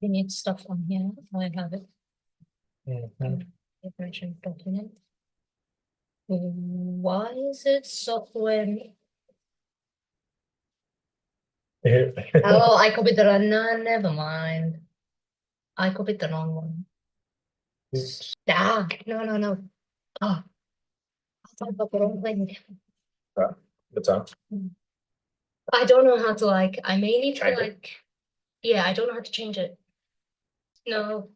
You need stuff on here. I have it. Mhm. Information document. Why is it software? Oh, I copied the wrong. No, never mind. I copied the wrong one. Oops. No. Oh, I thought about the wrong thing. Right. What's up? I don't know how to like. I may need to Change it. like. Yeah, I don't know how to change it. No.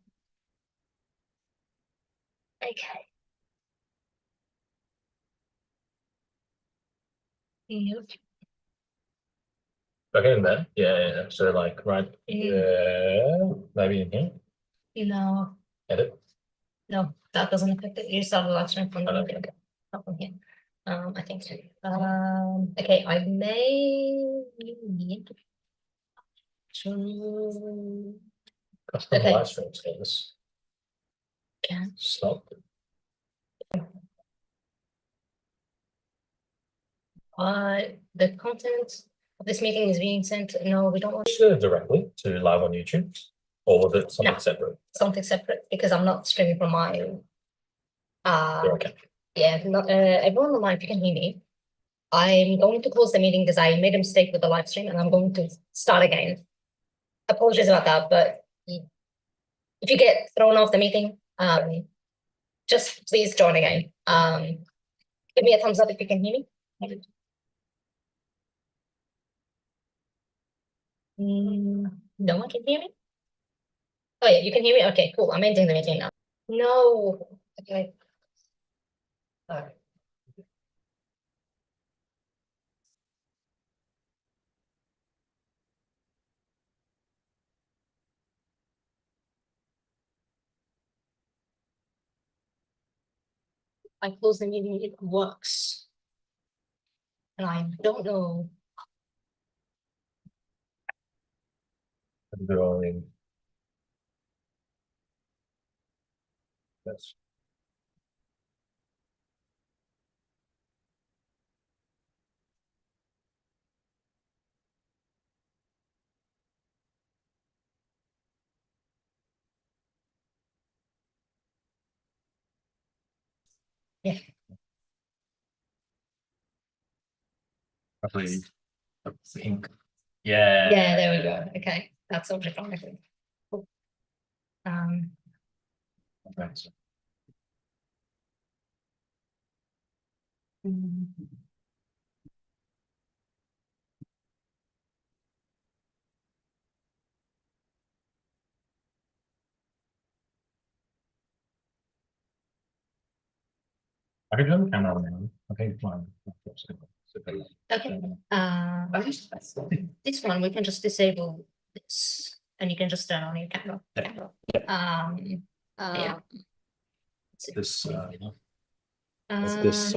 Okay. Yep. Okay, in there. Yeah. So like right there, maybe in here. No, Edit. no, that doesn't affect it. You saw the last one from I don't the think. not from here. I think so. Okay, I may need to Custom Okay. live stream status. can Stop. the content of this meeting is being sent. No, we don't want Directly to live on YouTube, or was it something No. separate? something separate because I'm not streaming from my Okay. yeah, not, everyone online, if you can hear me. I'm going to close the meeting because I made a mistake with the live stream and I'm going to start again. Apologies about that, but if you get thrown off the meeting, just please join again. Give me a thumbs up if you can hear me. No one can hear me? Oh yeah, you can hear me? Okay, cool. I'm ending the meeting now. No. Okay. Sorry. I close the meeting, it works. And I don't know. Drawing. That's Yeah. probably pink. Yeah. Yeah, there we go. Okay, that's totally fine. Cool. Okay, so I could do the camera on. Okay, fine. Okay. This one we can just disable this, and you can just turn on your camera. Yeah. This I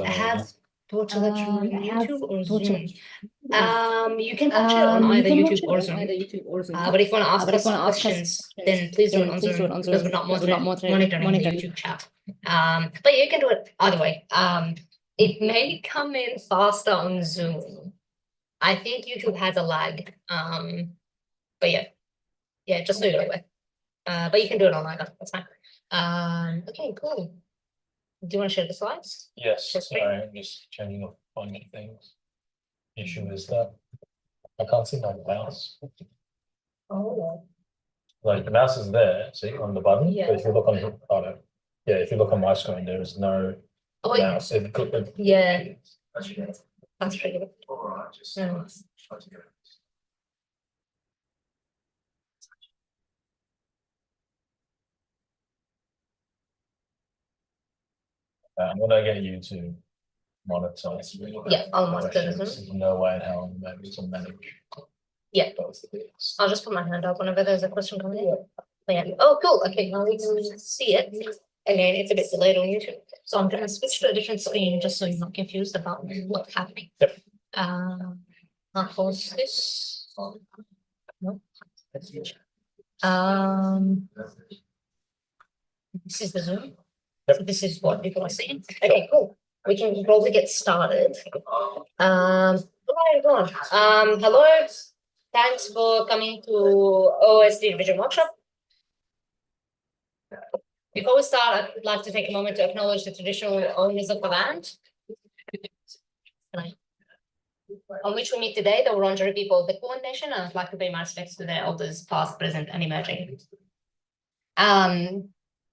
have to let you on YouTube or Zoom. You can watch it You on either can YouTube watch it or on Zoom. either YouTube or Zoom. But if you want to ask But if us you want to ask us questions, then please do it on Zoom because we're not monitoring the YouTube chat. But you can do it either way. It may come in faster on Zoom. I think YouTube has a lag. But yeah, just so you're aware. But you can do it online. That's fine. Okay, cool. Do you want to share the slides? Yes, Just sorry, I'm just changing up finding things. Issue is that I can't see my mouse. Oh. Like the mouse is there, see on the button. Yeah. But if you look on if you look on my screen, there is no mouse. Yeah. That's pretty good. I'm gonna get you to monitor. Yeah, I'll monitor this There's no way in hell I'm able to manage. Yeah. I'll just put my hand up whenever there's a question coming in. Yeah. Oh, cool. Okay, now we can see it. Again, it's a bit delayed on YouTube. So I'm gonna switch to a different screen just so you're not confused about what's happening. Yep. I'll close this. No. This is the Zoom. Yep. So this is what people are seeing. Okay, cool. We can probably get started. Hello everyone. Hello. Thanks for coming to OSD Division Workshop. Before we start, I would like to take a moment to acknowledge the traditional owners of the land on which we meet today, the Wurundjeri people of the Kulin Nation, and I'd like to pay my respects to their elders, past, present, and emerging.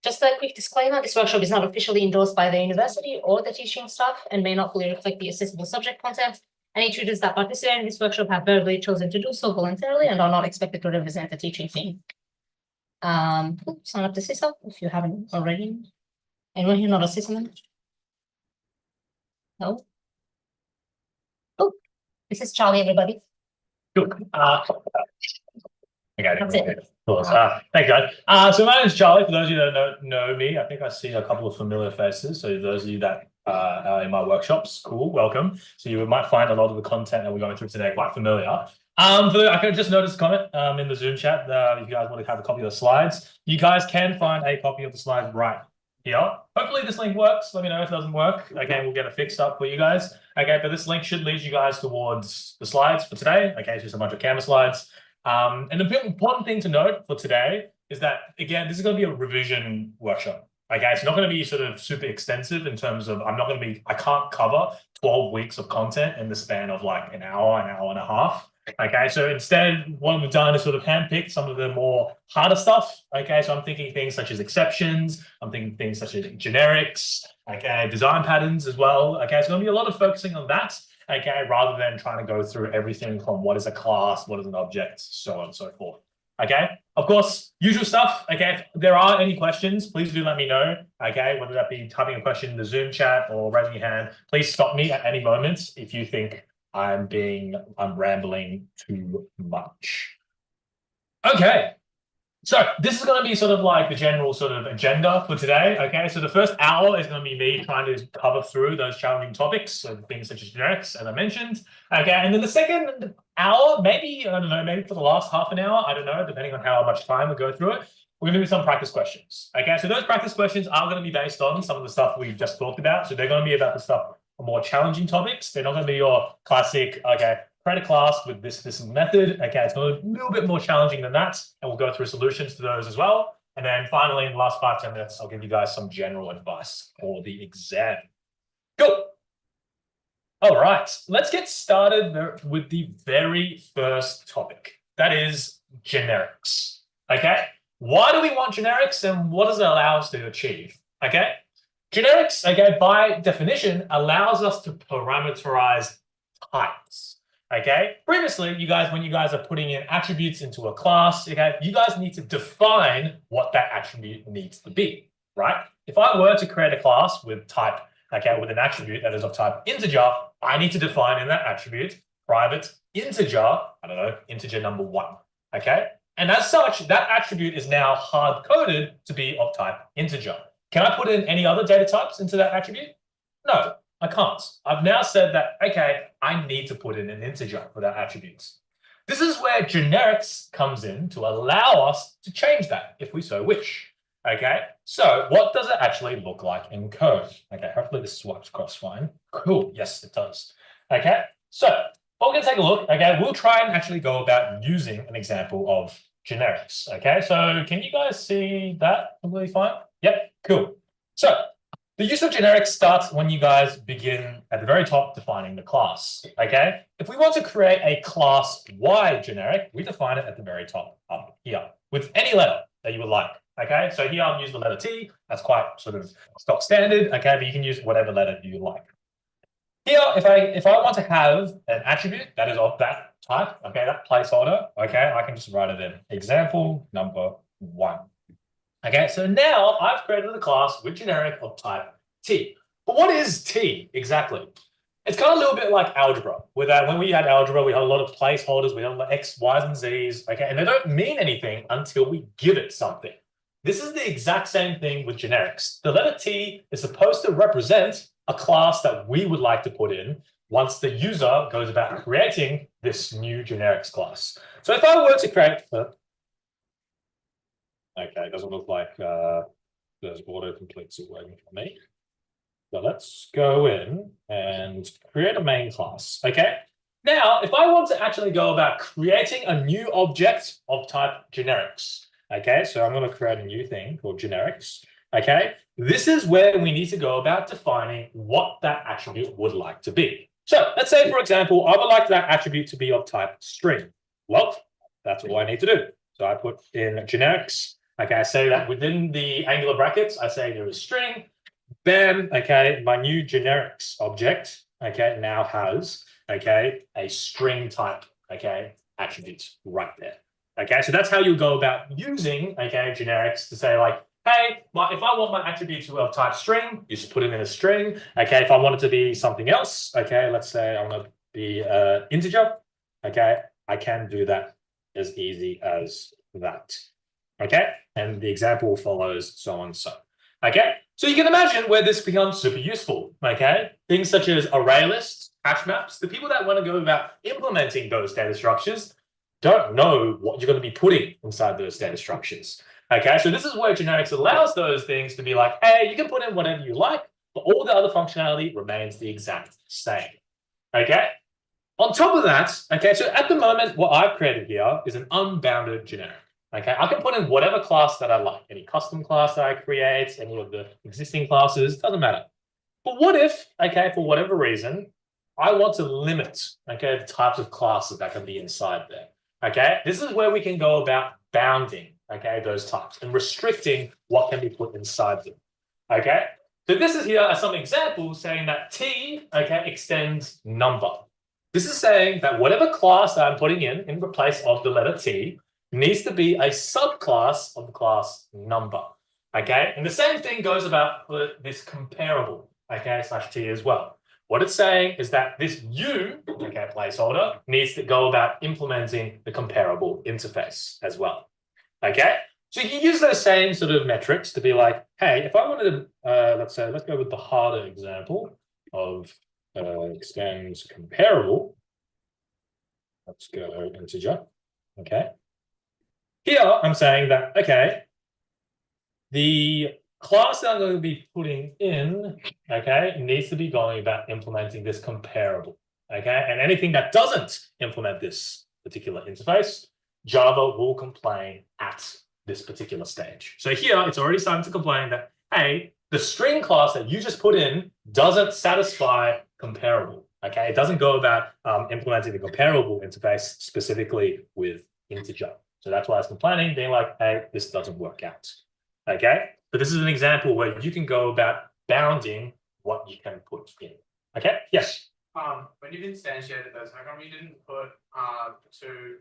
Just a quick disclaimer, this workshop is not officially endorsed by the university or the teaching staff and may not fully reflect the accessible subject content. Any tutors that participate in this workshop have verbally chosen to do so voluntarily and are not expected to represent the teaching team. Sign up to CISSA if you haven't already. Anyone here not a CISSA member? No? Oh, this is Charlie, everybody. Good. Okay, That's it. of course. Thank you, guys. So my name is Charlie. For those of you that don't know me, I think I see a couple of familiar faces. So those of you that are in my workshops, cool, welcome. So you might find a lot of the content that we're going through today quite familiar. I could just notice a comment in the Zoom chat. If you guys want to have a copy of the slides, you guys can find a copy of the slides right here. Hopefully this link works. Let me know if it doesn't work. Okay, we'll get it fixed up for you guys. Okay, but this link should lead you guys towards the slides for today. Okay, it's just a bunch of camera slides. And the important thing to note for today is that, again, this is going to be a revision workshop. Okay, it's not going to be sort of super extensive in terms of I can't cover 12 weeks of content in the span of like an hour and a half. Okay, so instead, what we've done is sort of handpicked some of the more harder stuff. Okay, so I'm thinking things such as exceptions, I'm thinking things such as generics, okay, design patterns as well. Okay, it's going to be a lot of focusing on that. Okay, rather than trying to go through everything from what is a class, what is an object, so on and so forth. Okay, of course, usual stuff. Okay, if there are any questions, please do let me know. Okay, whether that be typing a question in the Zoom chat or raising your hand, please stop me at any moment if you think I'm rambling too much. Okay. So this is going to be sort of like the general sort of agenda for today. Okay, so the first hour is going to be me trying to cover through those challenging topics, so things such as generics, as I mentioned. Okay, and then the second hour, maybe, I don't know, maybe for the last half an hour, I don't know, depending on how much time we go through it, we're going to do some practice questions. Okay, so those practice questions are going to be based on some of the stuff we've just talked about. So they're going to be about the stuff, more challenging topics. They're not going to be your classic, okay, create a class with this method. Okay, it's going to be a little bit more challenging than that, and we'll go through solutions to those as well. And then finally, in the last 5-10 minutes, I'll give you guys some general advice for the exam. Go. All right, let's get started with the very first topic. That is generics. Okay, why do we want generics, and what does it allow us to achieve? Okay, generics, okay, by definition, allows us to parameterize types. Okay, previously, when you guys are putting in attributes into a class, okay, you guys need to define what that attribute needs to be, right? If I were to create a class with type, okay, with an attribute that is of type integer, I need to define in that attribute private integer, I don't know, integer number 1, okay? And as such, that attribute is now hard-coded to be of type integer. Can I put in any other data types into that attribute? No. I can't. I've now said that, okay, I need to put in an integer for that attribute. This is where generics comes in to allow us to change that if we so wish. Okay, so what does it actually look like in code? Okay, hopefully this swipes across fine. Cool, yes, it does. Okay, so what we're going to take a look, okay, we'll try and actually go about using an example of generics. Okay, so can you guys see that completely fine? Yep, cool. So the use of generics starts when you guys begin at the very top defining the class, okay? If we want to create a class Y generic, we define it at the very top up here with any letter that you would like, okay? So here I'm using the letter T. That's quite sort of stock standard, okay? But you can use whatever letter you like. Here, if I want to have an attribute that is of that type, okay, that placeholder, okay, I can just write it in example number 1. Okay, so now I've created a class with generic of type T. But what is T exactly? It's kind of a little bit like algebra, where when we had algebra, we had a lot of placeholders, we had a lot of X, Y's, and Z's, okay, and they don't mean anything until we give it something. This is the exact same thing with generics. The letter T is supposed to represent a class that we would like to put in once the user goes about creating this new generics class. So if I were to create... Okay, it doesn't look like those autocompletes are working for me. So let's go in and create a main class, okay? Now, if I want to actually go about creating a new object of type generics, Okay, so I'm going to create a new thing called generics. Okay, this is where we need to go about defining what that attribute would like to be. So let's say, for example, I would like that attribute to be of type string. Well, that's all I need to do. So I put in generics. Okay, I say that within the angular brackets, I say there is string. Bam, okay, my new generics object, okay, now has, okay, a string type, okay, attribute right there. Okay, so that's how you go about using, okay, generics to say like, hey, if I want my attribute to have type string, you just put it in a string. Okay, if I want it to be something else, okay, let's say I want to be integer, okay, I can do that as easy as that. Okay, and the example follows so on so. Okay, so you can imagine where this becomes super useful. Okay, things such as array lists, hash maps, the people that want to go about implementing those data structures don't know what you're going to be putting inside those data structures. Okay, so this is where generics allows those things to be like, hey, you can put in whatever you like, but all the other functionality remains the exact same. Okay, on top of that, okay, so at the moment, what I've created here is an unbounded generic. Okay, I can put in whatever class that I like, any custom class that I create, any of the existing classes, doesn't matter. But what if, okay, for whatever reason, I want to limit, okay, the types of classes that can be inside there. Okay, this is where we can go about bounding, okay, those types and restricting what can be put inside them. Okay, so this is here as some examples saying that T, okay, extends number. This is saying that whatever class that I'm putting in place of the letter T needs to be a subclass of the class number. Okay, and the same thing goes about for this comparable, okay, /T as well. What it's saying is that this U, okay, placeholder, needs to go about implementing the comparable interface as well. Okay, so you use those same sort of metrics to be like, hey, if I wanted to, let's go with the harder example of extends comparable. Let's go integer. Okay. Here I'm saying that, okay, the class that I'm going to be putting in, okay, needs to be going about implementing this comparable. Okay, and anything that doesn't implement this particular interface, Java will complain at this particular stage. So here it's already starting to complain that, hey, the string class that you just put in doesn't satisfy comparable. Okay, it doesn't go about implementing the comparable interface specifically with integer. So that's why it's complaining, being like, hey, this doesn't work out. Okay, but this is an example where you can go about bounding what you can put in. Okay, yes. When you've instantiated those, how come you didn't put two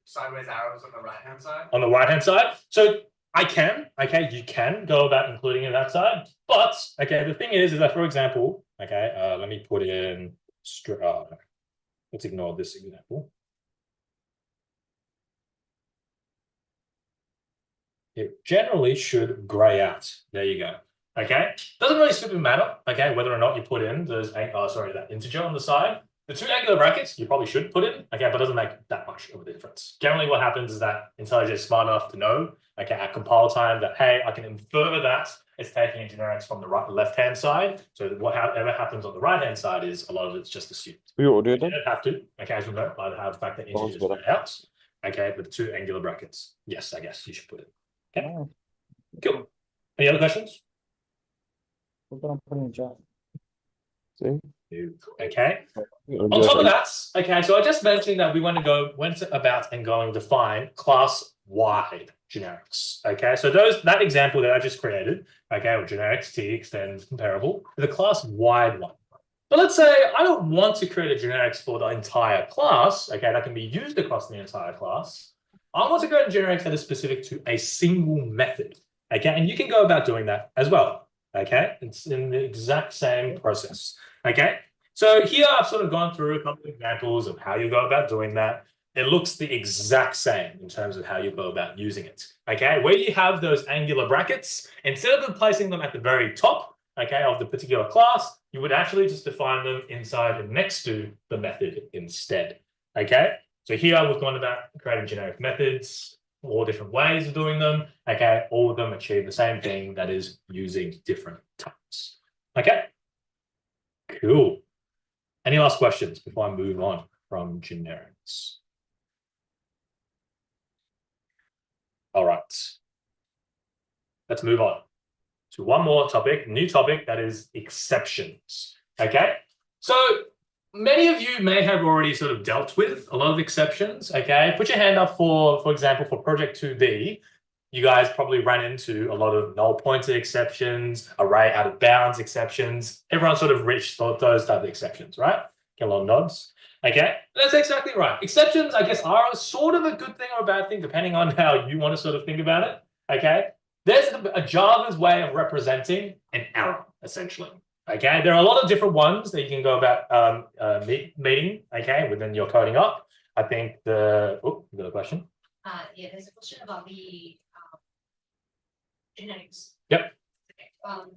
sideways arrows on the right-hand side? On the right-hand side, so I can, okay, you can go about including it that side, but okay, the thing is that, for example, okay, let me put in, let's ignore this example. It generally should gray out. There you go. Okay, doesn't really super matter, okay, whether or not you put in those, that integer on the side. The two angular brackets you probably should put in, okay, but it doesn't make that much of a difference. Generally, what happens is that IntelliJ is smart enough to know, okay, at compile time that, hey, I can infer that it's taking generics from the left-hand side. So whatever happens on the right-hand side is a lot of it's just assumed. You don't have to, okay, as we know, I have the fact that integer is spread out, okay, with two angular brackets. Yes, I guess you should put it. Okay, cool. Any other questions? See? Okay. On top of that, okay, so I just mentioned that we went about and going to define class-wide generics. Okay, so that example that I just created, okay, with generics T extends comparable, is a class-wide one. But let's say I don't want to create a generics for the entire class, okay, that can be used across the entire class. I want to create a generics that is specific to a single method. Okay, and you can go about doing that as well. Okay, it's in the exact same process. Okay, so here I've sort of gone through a couple of examples of how you go about doing that. It looks the exact same in terms of how you go about using it. Okay, where you have those angular brackets, instead of placing them at the very top, okay, of the particular class, you would actually just define them inside and next to the method instead. Okay, so here we've gone about creating generic methods, all different ways of doing them. Okay, all of them achieve the same thing, that is using different types. Okay, cool. Any last questions before I move on from generics? All right. Let's move on to one more topic, new topic, that is exceptions. Okay. So many of you may have already sort of dealt with a lot of exceptions. Okay. Put your hand up for example, for project 2B. You guys probably ran into a lot of null pointer exceptions, array out of bounds exceptions. Everyone sort of reached those type of exceptions, right? Get a lot of nods. Okay, that's exactly right. Exceptions, I guess, are sort of a good thing or a bad thing, depending on how you want to sort of think about it. Okay, there's a Java's way of representing an error, essentially. Okay, there are a lot of different ones that you can go about meeting, okay, within your coding up. I think you got a question? Yeah, there's a question about the genetics. Yep. Okay.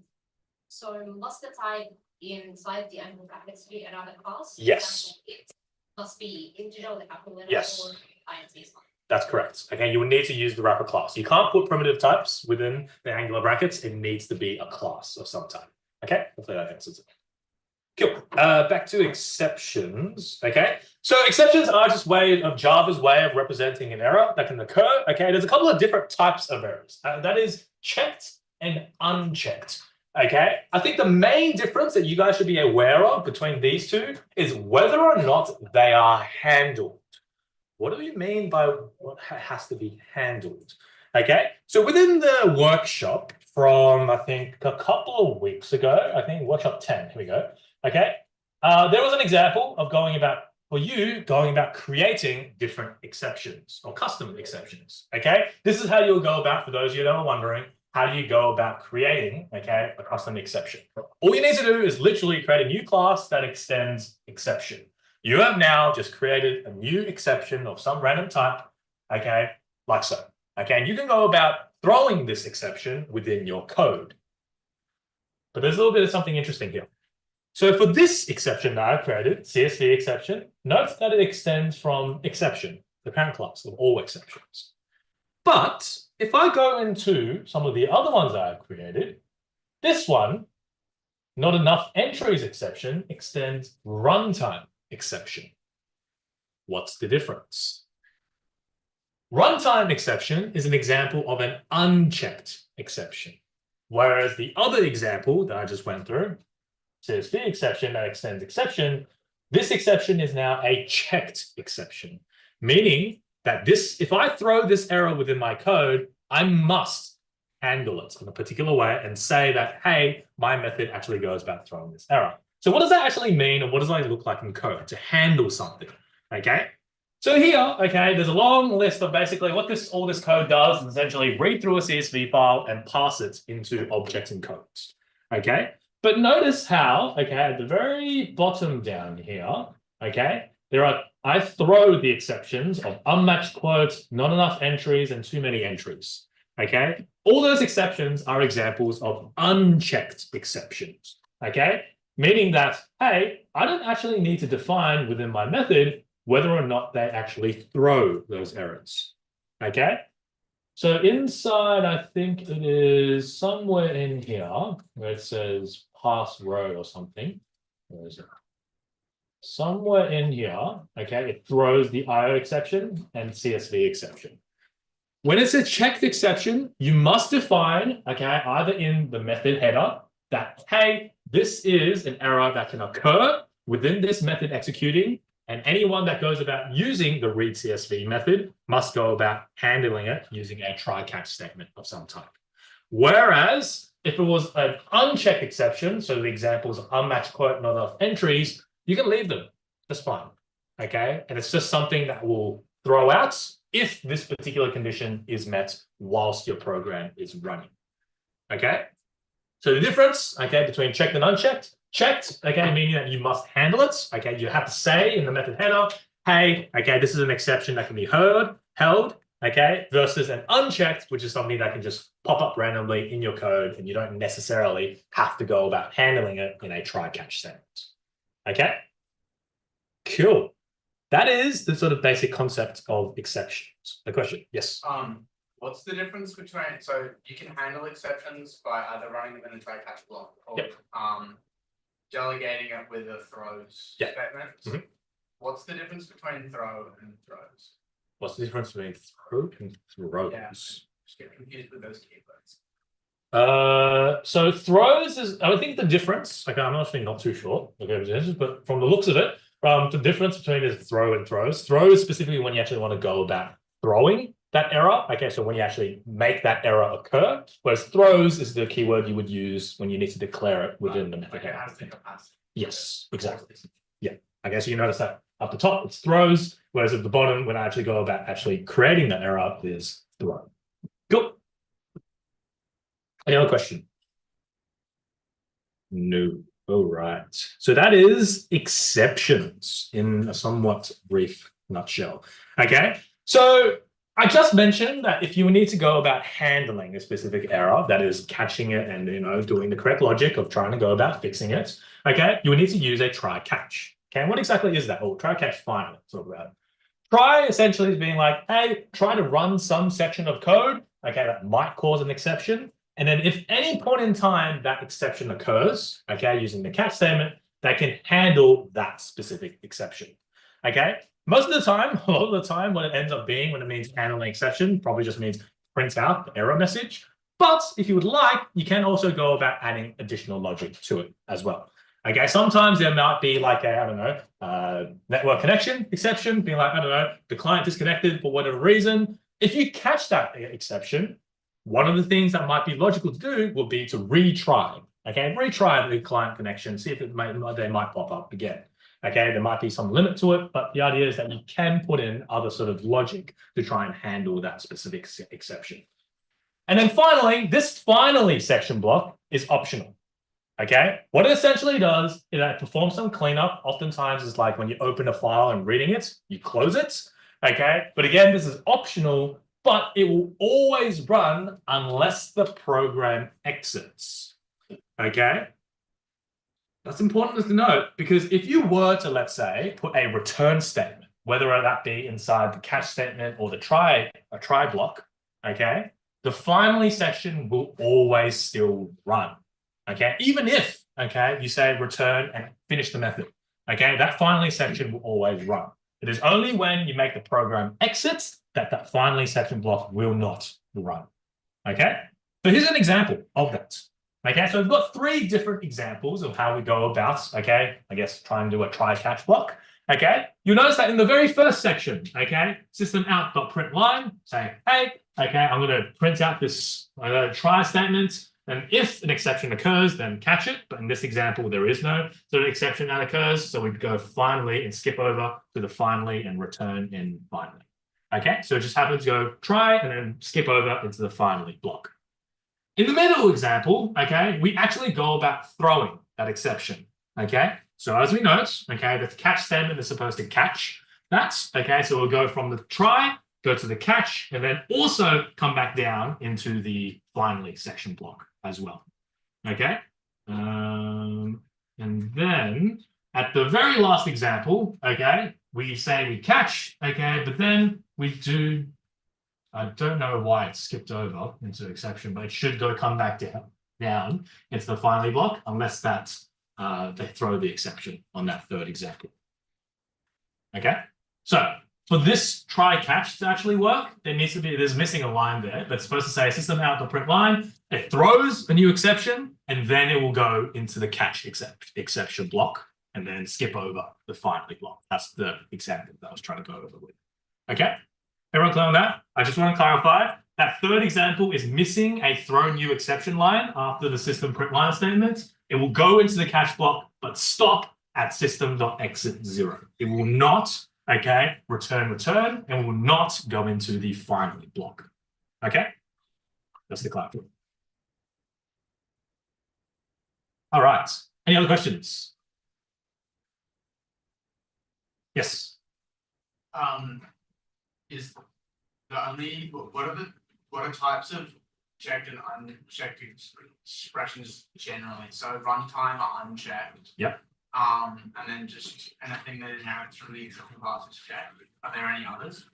So must the type inside the angle brackets be another class? Yes. It must be integer with capital letter Yes. or int. That's correct. Okay, you would need to use the wrapper class. You can't put primitive types within the angular brackets. It needs to be a class of some type. Okay, hopefully that answers it. Cool. Back to exceptions. Okay, so exceptions are just Java's way of representing an error that can occur. Okay, there's a couple of different types of errors. That is checked and unchecked. Okay, I think the main difference that you guys should be aware of between these two is whether or not they are handled. What do we mean by what has to be handled? Okay, so within the workshop from, I think, a couple of weeks ago, I think workshop 10, here we go. Okay, there was an example of going about creating different exceptions or custom exceptions. Okay, this is how you'll go about, for those of you that are wondering, how do you go about creating, okay, a custom exception? All you need to do is literally create a new class that extends exception. You have now just created a new exception of some random type, okay, like so. Okay, and you can go about throwing this exception within your code. But there's a little bit of something interesting here. So for this exception that I've created, CSV exception, note that it extends from exception, the parent class of all exceptions. But if I go into some of the other ones that I've created, this one, not enough entries exception, extends runtime exception. What's the difference? Runtime exception is an example of an unchecked exception, whereas the other example that I just went through, CSV exception that extends exception, this exception is now a checked exception, meaning that if I throw this error within my code, I must handle it in a particular way and say that, hey, my method actually goes about throwing this error. So what does that actually mean, and what does that look like in code to handle something? Okay, so here, okay, there's a long list of basically what all this code does is essentially read through a CSV file and pass it into objects and codes. Okay, but notice how, okay, at the very bottom down here, okay, I throw the exceptions of unmatched quotes, not enough entries, and too many entries. Okay, all those exceptions are examples of unchecked exceptions. Okay, meaning that, hey, I don't actually need to define within my method whether or not they actually throw those errors. Okay, so inside, I think it is somewhere in here where it says pass row or something. Where is it? Somewhere in here, okay, it throws the IO exception and CSV exception. When it's a checked exception, you must define, okay, either in the method header that, hey, this is an error that can occur within this method executing, and anyone that goes about using the read CSV method must go about handling it using a try-catch statement of some type. Whereas if it was an unchecked exception, so the examples of unmatched quote, not enough entries, you can leave them, that's fine, okay? And it's just something that will throw out if this particular condition is met whilst your program is running, okay? So the difference, okay, between checked and unchecked, checked, okay, meaning that you must handle it, okay? You have to say in the method header, hey, okay, this is an exception that can be held, okay, versus an unchecked, which is something that can just pop up randomly in your code and you don't necessarily have to go about handling it in a try-catch statement. Okay, cool. That is the sort of basic concept of exceptions. The question, yes. What's the difference between, so you can handle exceptions by either running them in a try-catch block or delegating it with a throws statement. What's the difference between throw and throws? What's the difference between throw and throws? Yeah. Just get confused with those keywords. So throws is, I think the difference, okay, I'm actually not too sure, okay, but from the looks of it, the difference between is throw and throws. Throws specifically when you actually want to go about throwing that error. Okay, so when you actually make that error occur, whereas throws is the keyword you would use when you need to declare it within the method. Like it has the capacity. Yes, exactly. Yeah, I guess you notice that up the top it's throws, whereas at the bottom, when I actually go about actually creating that error, is throw. Cool. Any other question? No. All right. So that is exceptions in a somewhat brief nutshell. Okay. So I just mentioned that if you need to go about handling a specific error, that is catching it and doing the correct logic of trying to go about fixing it, okay, you would need to use a try catch. Okay, and what exactly is that? Oh, try catch finally. Talk about it. Try essentially is being like, hey, try to run some section of code, okay, that might cause an exception. And then if any point in time that exception occurs, okay, using the catch statement, that can handle that specific exception. Okay. Most of the time, a lot of the time, what it ends up being when it means handling exception, probably just means print out the error message. But if you would like, you can also go about adding additional logic to it as well. Okay, sometimes there might be like a, I don't know, network connection exception, being like, I don't know, the client disconnected for whatever reason. If you catch that exception, one of the things that might be logical to do will be to retry. Okay, retry the client connection, see if they might pop up again. Okay, there might be some limit to it, but the idea is that you can put in other sort of logic to try and handle that specific exception. And then finally, this finally section block is optional. Okay, what it essentially does is that it performs some cleanup. Oftentimes it's like when you open a file and reading it, you close it. Okay, but again, this is optional, but it will always run unless the program exits. Okay, that's important to note because if you were to, let's say, put a return statement, whether that be inside the catch statement or the try block, okay, the finally section will always still run. Okay, even if, okay, you say return and finish the method, okay, that finally section will always run. It is only when you make the program exit that that finally section block will not run. Okay, so here's an example of that. Okay, so we've got 3 different examples of how we go about, okay, I guess try and do a try catch block. Okay, you'll notice that in the very first section, okay, system out.println, saying, hey, okay, I'm going to print out this try statement. And if an exception occurs, then catch it. But in this example, there is no sort of exception that occurs. So we'd go finally and skip over to the finally and return in finally. Okay, so it just happens to go try and then skip over into the finally block. In the middle example, okay, we actually go about throwing that exception. Okay, so as we note, okay, the catch statement is supposed to catch that. Okay, so we'll go from the try, go to the catch, and then also come back down into the finally section block as well. Okay, and then at the very last example, okay, we say we catch, okay, but then we do, I don't know why it skipped over into exception, but it should come back down into the finally block unless that they throw the exception on that third example. Okay, so for this try catch to actually work, there's missing a line there that's supposed to say system out.println. It throws a new exception, and then it will go into the catch exception block, and then skip over the finally block. That's the example that I was trying to go over with. Okay, everyone clear on that? I just want to clarify that third example is missing a throw new exception line after the system.println statement. It will go into the catch block, but stop at system.exit 0. It will not, okay, return, and will not go into the finally block. Okay, that's the clarify. All right, any other questions? Yes. Is the only what are types of checked and unchecked expressions generally? So runtime are unchecked. Yep. And then just anything that inherits from the exception class is checked. Are there any others?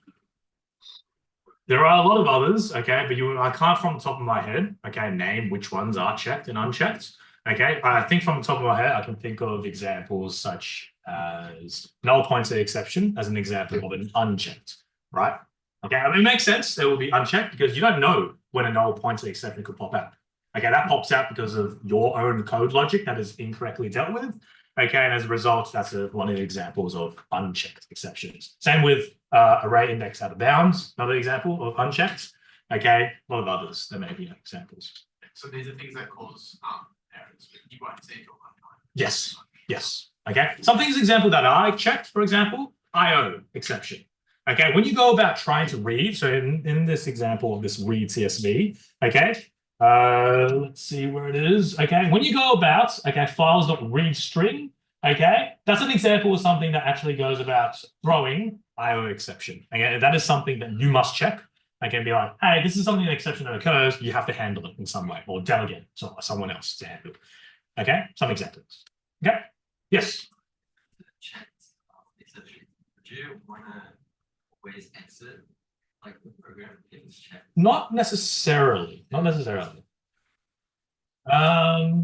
There are a lot of others, okay, but I can't from the top of my head, okay, name which ones are checked and unchecked. Okay, I think from the top of my head, I can think of examples such as null pointer exception as an example of an unchecked, right? Okay, I mean, it makes sense. It will be unchecked because you don't know when a null pointer exception could pop out. Okay, that pops out because of your own code logic that is incorrectly dealt with. Okay, and as a result, that's one of the examples of unchecked exceptions. Same with array index out of bounds, another example of unchecked. Okay, a lot of others, there may be examples. So these are things that cause errors, but you won't see it all the time. Yes, yes. Okay, some things example that I checked, for example, IO exception. Okay, when you go about trying to read, so in this example of this read CSV, okay, let's see where it is. Okay, when you go about, okay, files.read string, okay, that's an example of something that actually goes about throwing IO exception. Okay, that is something that you must check. I can be like, hey, this is something, an exception that occurs, you have to handle it in some way or delegate to someone else to handle it. Okay, some examples. Okay, yes. Would you want to always exit like the program if it's checked? Not necessarily. Not necessarily. I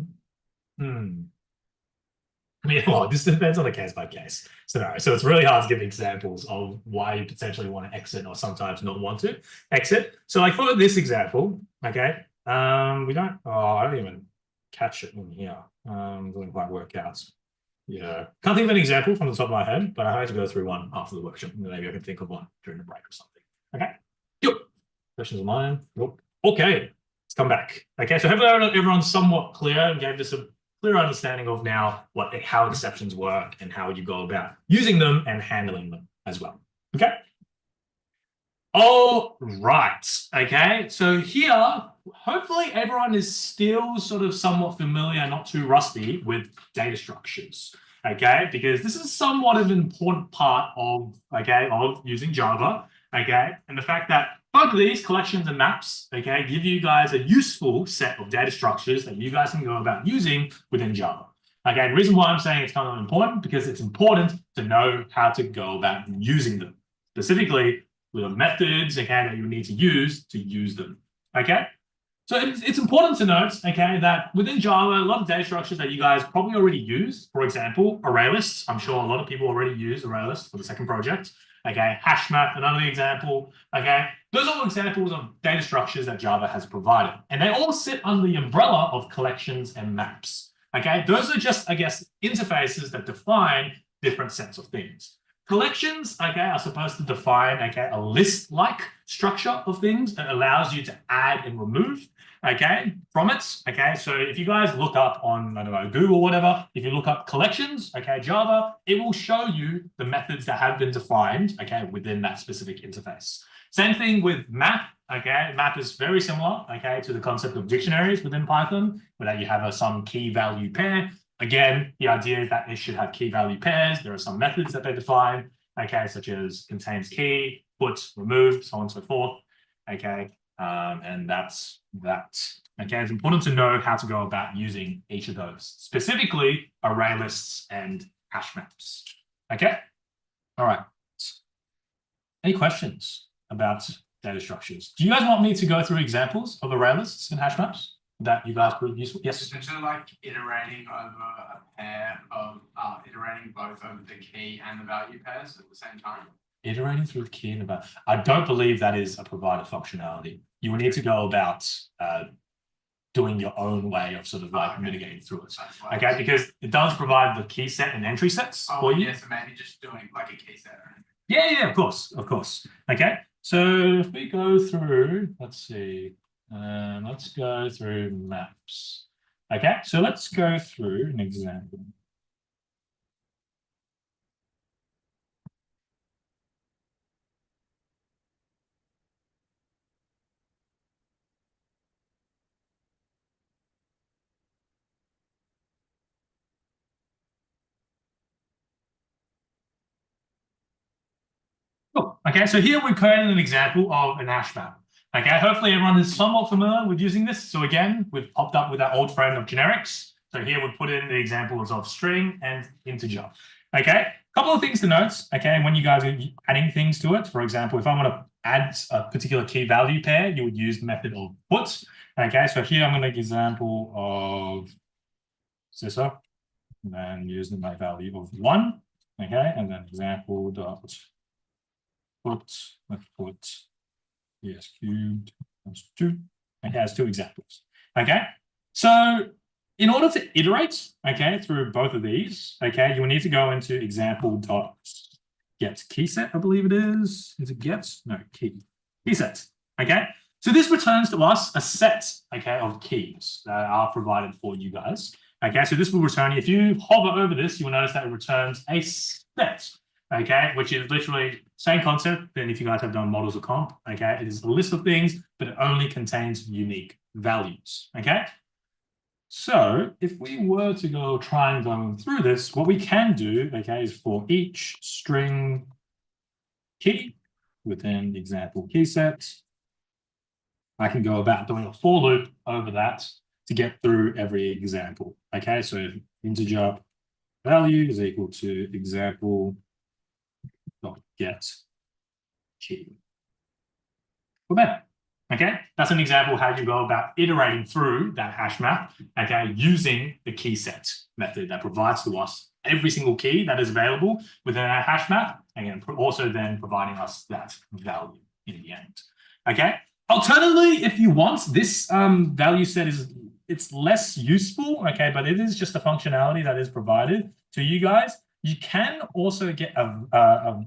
mean, well, this depends on a case by case scenario. So it's really hard to give examples of why you potentially want to exit or sometimes not want to exit. So like for this example, okay, we don't, I don't even catch it in here. Doesn't quite work out. Yeah, can't think of an example from the top of my head, but I have to go through one after the workshop. Maybe I can think of one during the break or something. Okay, yep. Questions of mine? Nope. Okay, let's come back. Okay, so hopefully everyone's somewhat clear and gave this a clear understanding of now how exceptions work and how you go about using them and handling them as well. Okay. All right. Okay. So here, hopefully everyone is still sort of somewhat familiar, not too rusty with data structures. Okay, because this is somewhat of an important part of using Java. Okay, and the fact that both of these collections and maps, okay, give you guys a useful set of data structures that you guys can go about using within Java. Okay, the reason why I'm saying it's kind of important because it's important to know how to go about using them, specifically with the methods, okay, that you need to use them. Okay, so it's important to note, okay, that within Java, a lot of data structures that you guys probably already use, for example, array lists. I'm sure a lot of people already use array lists for the second project. Okay, hash map, another example. Okay, those are all examples of data structures that Java has provided, and they all sit under the umbrella of collections and maps. Okay, those are just, I guess, interfaces that define different sets of things. Collections, okay, are supposed to define, okay, a list-like structure of things that allows you to add and remove, okay, from it. Okay, so if you guys look up on, I don't know, Google or whatever, if you look up collections, okay, Java, it will show you the methods that have been defined, okay, within that specific interface. Same thing with map, okay, map is very similar, okay, to the concept of dictionaries within Python, where you have some key value pair. Again, the idea is that it should have key value pairs. There are some methods that they define, okay, such as contains key, put, remove, so on and so forth, okay, and that's that. Okay, it's important to know how to go about using each of those, specifically array lists and hash maps. Okay, all right. Any questions about data structures? Do you guys want me to go through examples of array lists and hash maps that you guys could use? Yes. Essentially, like iterating over a pair of iterating both over the key and the value pairs at the same time. Iterating through the key and the value. I don't believe that is a provider functionality. You will need to go about doing your own way of sort of like mitigating through it. Okay, because it does provide the key set and entry sets for you. Yeah, so maybe just doing like a key set. Yeah, of course. Okay, so if we go through, let's see, let's go through maps. Okay, so let's go through an example. Cool. Okay, so here we're creating an example of an hash map. Okay, hopefully everyone is somewhat familiar with using this. So again, we've popped up with our old friend of generics. So here we've put in the examples of string and integer. Okay, a couple of things to note. Okay, when you guys are adding things to it, for example, if I want to add a particular key value pair, you would use the method of put. Okay, so here I'm going to make an example of CISSA and using my value of 1. Okay, and then example dot let's put ES cubed times 2. It has 2 examples. Okay, so in order to iterate, okay, through both of these, okay, you will need to go into example.get key set, I believe it is. Is it get? No, key set. Okay, so this returns to us a set, okay, of keys that are provided for you guys. Okay, so this will return, if you hover over this, you will notice that it returns a set, okay, which is literally same concept than if you guys have done models or comp. Okay, it is a list of things, but it only contains unique values. Okay, so if we were to go try and go through this, what we can do, okay, is for each string key within the example key set, I can go about doing a for loop over that to get through every example. Okay, so integer value is equal to example dot get key. Well, then, okay, that's an example how you go about iterating through that hash map, okay, using the key set method that provides to us every single key that is available within our hash map, and also then providing us that value in the end. Okay, alternatively, if you want, this value set it's less useful, okay, but it is just a functionality that is provided to you guys. You can also get a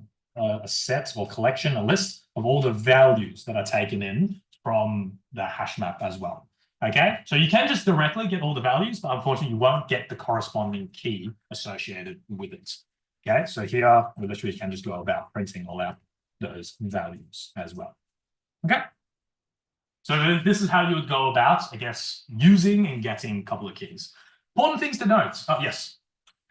set or collection, a list of all the values that are taken in from the hash map as well. Okay, so you can just directly get all the values, but unfortunately you won't get the corresponding key associated with it. Okay, so here we literally can just go about printing all out those values as well. Okay, so this is how you would go about, I guess, using and getting a couple of keys. Important things to note. Oh, yes.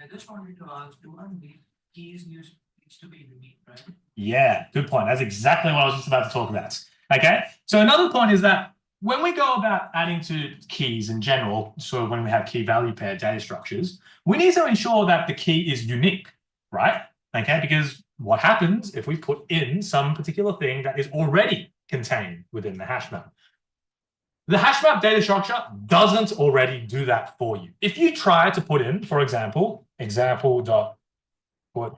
I just wanted to ask, do one of these keys needs to be unique, right? Yeah, good point. That's exactly what I was just about to talk about. Okay, so another point is that when we go about adding to keys in general, so when we have key value pair data structures, we need to ensure that the key is unique, right? Okay, because what happens if we put in some particular thing that is already contained within the hash map? The hash map data structure doesn't already do that for you. If you try to put in, for example, example.put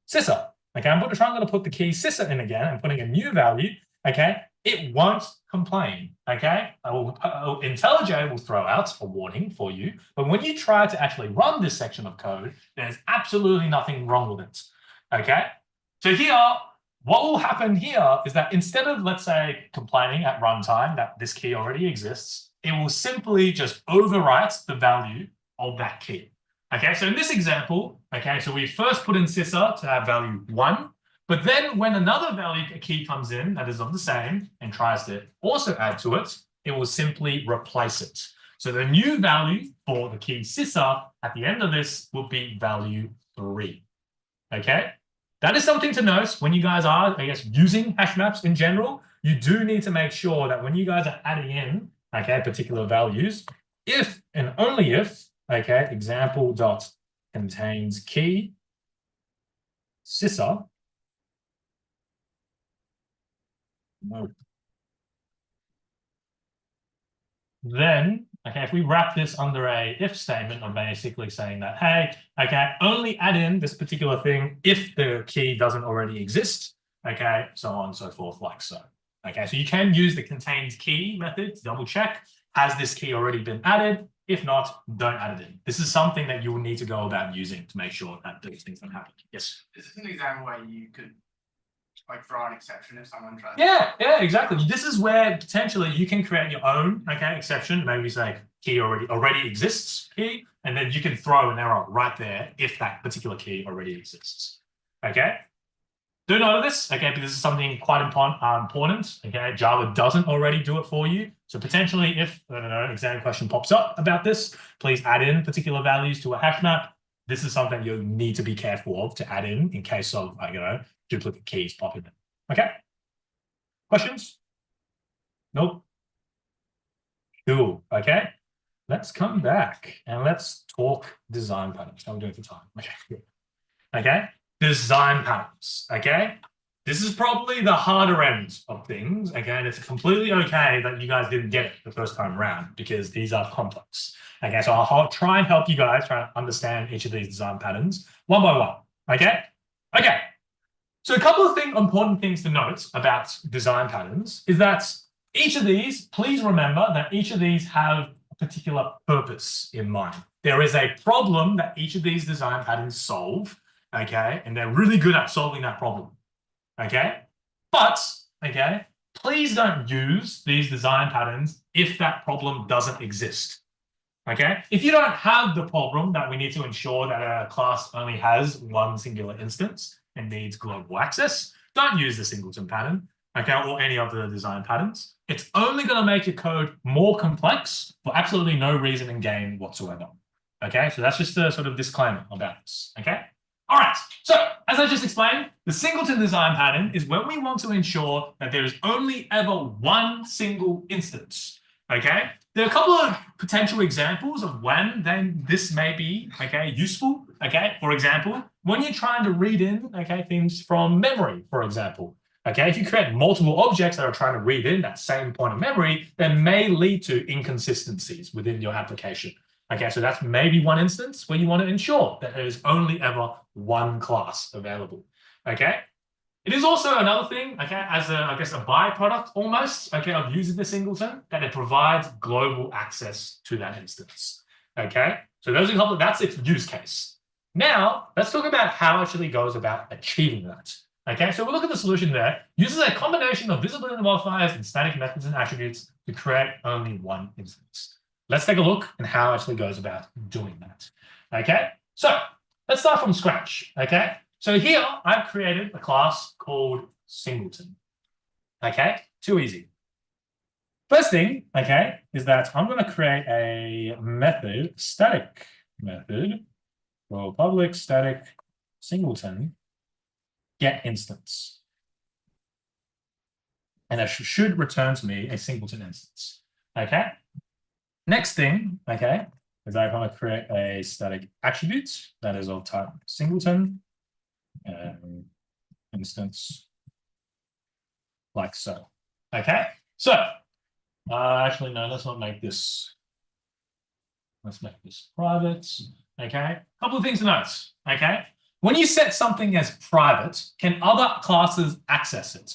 CISSA, okay, I'm going to put the key CISSA in again. I'm putting a new value, okay, it won't complain, okay? IntelliJ will throw out a warning for you, but when you try to actually run this section of code, there's absolutely nothing wrong with it, okay? So here, what will happen here is that instead of, let's say, complaining at runtime that this key already exists, it will simply just overwrite the value of that key. Okay, so in this example, okay, so we first put in CISSA to have value 1, but then when another value key comes in that is of the same and tries to also add to it, it will simply replace it. So the new value for the key CISSA at the end of this will be value 3. Okay, that is something to note when you guys are, I guess, using hash maps in general. You do need to make sure that when you guys are adding in, okay, particular values, if and only if, okay, example dot contains key CISSA. No. Then, okay, if we wrap this under a if statement of basically saying that, hey, okay, only add in this particular thing if the key doesn't already exist, okay, so on and so forth, like so. Okay, so you can use the contains key method to double check, has this key already been added? If not, don't add it in. This is something that you will need to go about using to make sure that those things don't happen. Yes? This is an example where you could like throw an exception if someone tries. Yeah, exactly. This is where potentially you can create your own, okay, exception. Maybe say key already exists key, and then you can throw an error right there if that particular key already exists. Okay. Do note this, okay, because this is something quite important. Okay, Java doesn't already do it for you. So potentially, if an exam question pops up about this, please add in particular values to a hash map. This is something you need to be careful of to add in case of, duplicate keys popping in. Okay. Questions? Nope. Cool. Okay. Let's come back and let's talk design patterns. How are we doing for time? Okay. Good. Okay. Design patterns. Okay. This is probably the harder end of things. Okay. And it's completely okay that you guys didn't get it the first time around because these are complex. Okay. So I'll try and help you guys try to understand each of these design patterns one by one. Okay. Okay. So a couple of important things to note about design patterns is that each of these, please remember that each of these have a particular purpose in mind. There is a problem that each of these design patterns solve, okay? And they're really good at solving that problem, okay? But, okay, please don't use these design patterns if that problem doesn't exist, okay? If you don't have the problem that we need to ensure that a class only has one singular instance and needs global access, don't use the Singleton pattern, okay, or any of the design patterns. It's only going to make your code more complex for absolutely no reason and gain whatsoever, okay? So that's just a sort of disclaimer about this, okay? All right, so as I just explained, the Singleton design pattern is when we want to ensure that there is only ever one single instance, okay? There are a couple of potential examples of when then this may be, okay, useful, okay? For example, when you're trying to read in, okay, things from memory, for example, okay? If you create multiple objects that are trying to read in that same point of memory, that may lead to inconsistencies within your application. Okay, so that's maybe one instance where you want to ensure that there is only ever one class available. Okay, it is also another thing, okay, as a, I guess, a byproduct almost, okay, of using the Singleton, that it provides global access to that instance. Okay, so those are a couple, that's its use case. Now, let's talk about how it actually goes about achieving that. Okay, so we'll look at the solution there. Uses a combination of visibility modifiers and static methods and attributes to create only one instance. Let's take a look at how it actually goes about doing that. Okay, so let's start from scratch. Okay, so here I've created a class called Singleton. Okay, too easy. First thing, okay, is that I'm going to create a method, static method, for public static Singleton get instance. And it should return to me a Singleton instance. Okay. Next thing, okay, is I'm going to create a static attribute that is of type Singleton instance, like so. Okay, so actually, no, let's not make this. Let's make this private. Okay, a couple of things to note. Okay, when you set something as private, can other classes access it?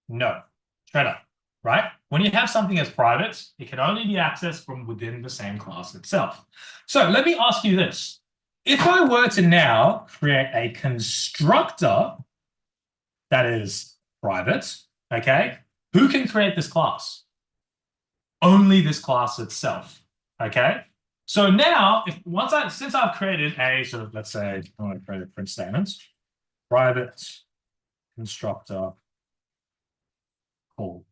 No, straight up. Right? When you have something as private, it can only be accessed from within the same class itself. So let me ask you this. If I were to now create a constructor that is private, okay, who can create this class? Only this class itself, okay? So now, since I've created a sort of, let's say, I want to create a print statement, private constructor call.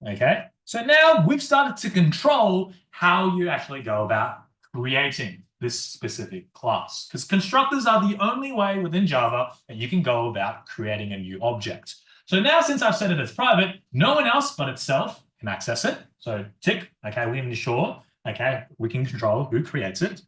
Okay, so now we've started to control how you actually go about creating this specific class, because constructors are the only way within Java that you can go about creating a new object. So now, since I've set it as private, no one else but itself can access it. So tick, okay, we ensure, okay, we can control who creates it.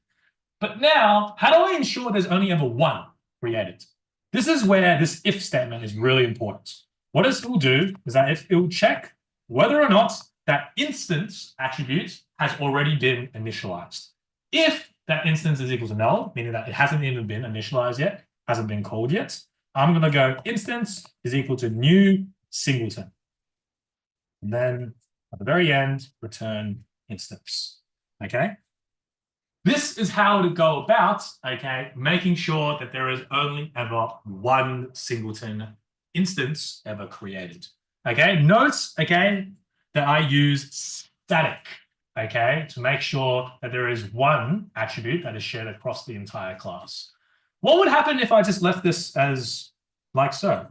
But now, how do I ensure there's only ever one created? This is where this if statement is really important. What it will do is that it will check whether or not that instance attribute has already been initialized. If that instance is equal to null, meaning that it hasn't even been initialized yet, hasn't been called yet, I'm going to go instance is equal to new Singleton. And then at the very end, return instance. Okay. This is how to go about, okay, making sure that there is only ever one Singleton instance ever created. Okay, note, okay, that I use static, okay, to make sure that there is one attribute that is shared across the entire class. What would happen if I just left this as like so?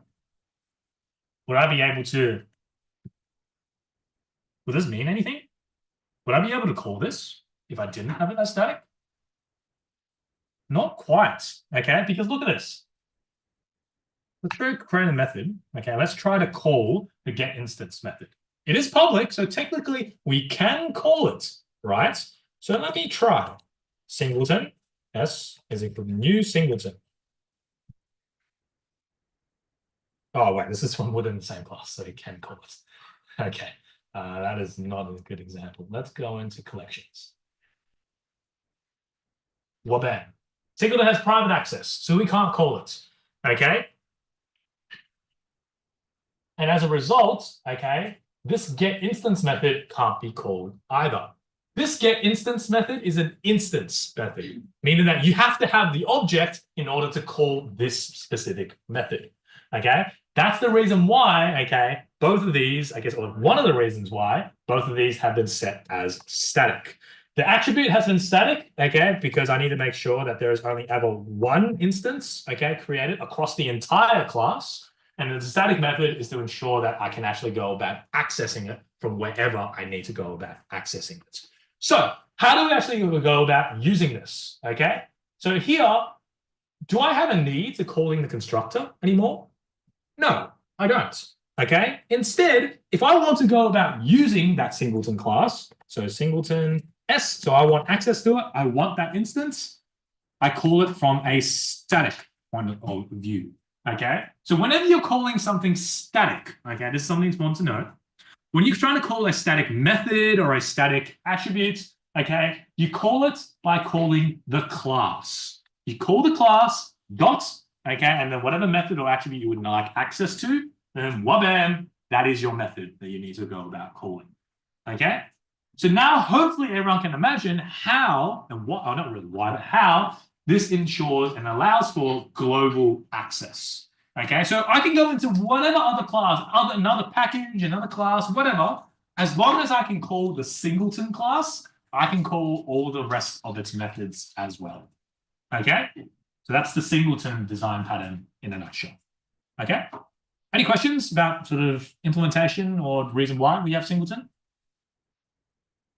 Would I be able to, would this mean anything? Would I be able to call this if I didn't have it as static? Not quite, okay, because look at this. Let's try to create a method. Okay, let's try to call the get instance method. It is public, so technically we can call it, right? So let me try. Singleton, S is equal to new Singleton. Oh, wait, this is from within the same class, so you can call it. Okay, that is not a good example. Let's go into collections. Wabam. Singleton has private access, so we can't call it. Okay. And as a result, okay, this getInstance method can't be called either. This getInstance method is an instance method, meaning that you have to have the object in order to call this specific method. Okay, that's the reason why, okay, both of these, I guess, or one of the reasons why both of these have been set as static. The attribute has been static, okay, because I need to make sure that there is only ever one instance, okay, created across the entire class. And the static method is to ensure that I can actually go about accessing it from wherever I need to go about accessing it. So how do we actually go about using this? Okay, so here, do I have a need to calling the constructor anymore? No, I don't. Okay, instead, if I want to go about using that singleton class, so singleton S, so I want access to it, I want that instance, I call it from a static point of view. Okay, so whenever you're calling something static, okay, this is something important to note. When you're trying to call a static method or a static attribute, okay, you call it by calling the class. You call the class dot, okay, and then whatever method or attribute you would like access to, then wabam, that is your method that you need to go about calling. Okay, so now hopefully everyone can imagine how and what, oh, not really why, but how this ensures and allows for global access. Okay, so I can go into whatever other class, another package, another class, whatever, as long as I can call the singleton class, I can call all the rest of its methods as well. Okay, so that's the singleton design pattern in a nutshell. Okay, any questions about sort of implementation or reason why we have singleton?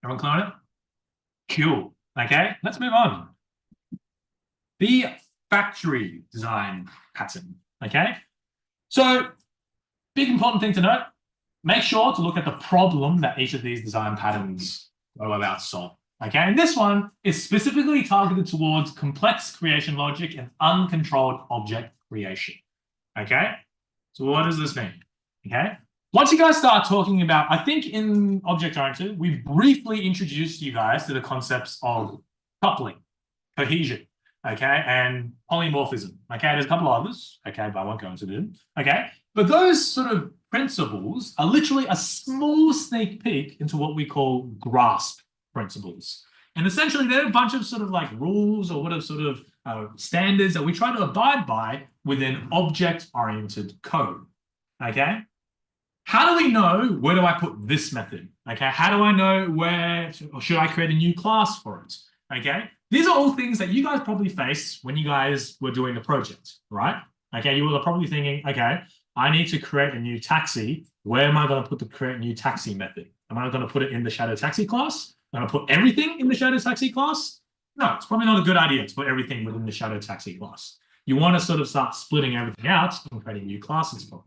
Everyone clear on it? Cool. Okay, let's move on. The factory design pattern. Okay, so big important thing to note, make sure to look at the problem that each of these design patterns are about to solve. Okay, and this one is specifically targeted towards complex creation logic and uncontrolled object creation. Okay, so what does this mean? Okay, once you guys start talking about, I think in object-oriented, we briefly introduced you guys to the concepts of coupling, cohesion, okay, and polymorphism. Okay, there's a couple others, okay, but I won't go into them. Okay, but those sort of principles are literally a small sneak peek into what we call grasp principles. And essentially, they're a bunch of sort of like rules or whatever sort of standards that we try to abide by within object-oriented code. Okay, how do we know where do I put this method? Okay, how do I know where, or should I create a new class for it? Okay, these are all things that you guys probably faced when you guys were doing the project, right? Okay, you were probably thinking, okay, I need to create a new taxi. Where am I going to put the create new taxi method? Am I going to put it in the shadow taxi class? Am I going to put everything in the shadow taxi class? No, it's probably not a good idea to put everything within the shadow taxi class. You want to sort of start splitting everything out and creating new classes for it.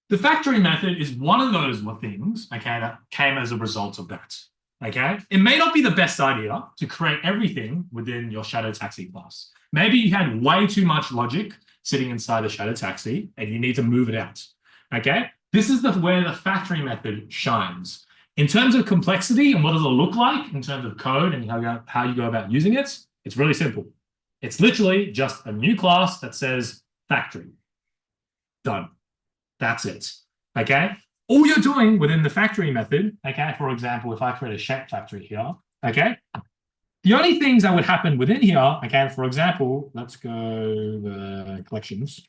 The factory method is one of those things, okay, that came as a result of that. Okay, it may not be the best idea to create everything within your shadow taxi class. Maybe you had way too much logic sitting inside the shadow taxi and you need to move it out. Okay, this is where the factory method shines. In terms of complexity and what does it look like in terms of code and how you go about using it, it's really simple. It's literally just a new class that says factory. Done. That's it. Okay. All you're doing within the factory method, okay, for example, if I create a shape factory here, okay, the only things that would happen within here, okay, for example, let's go the collections,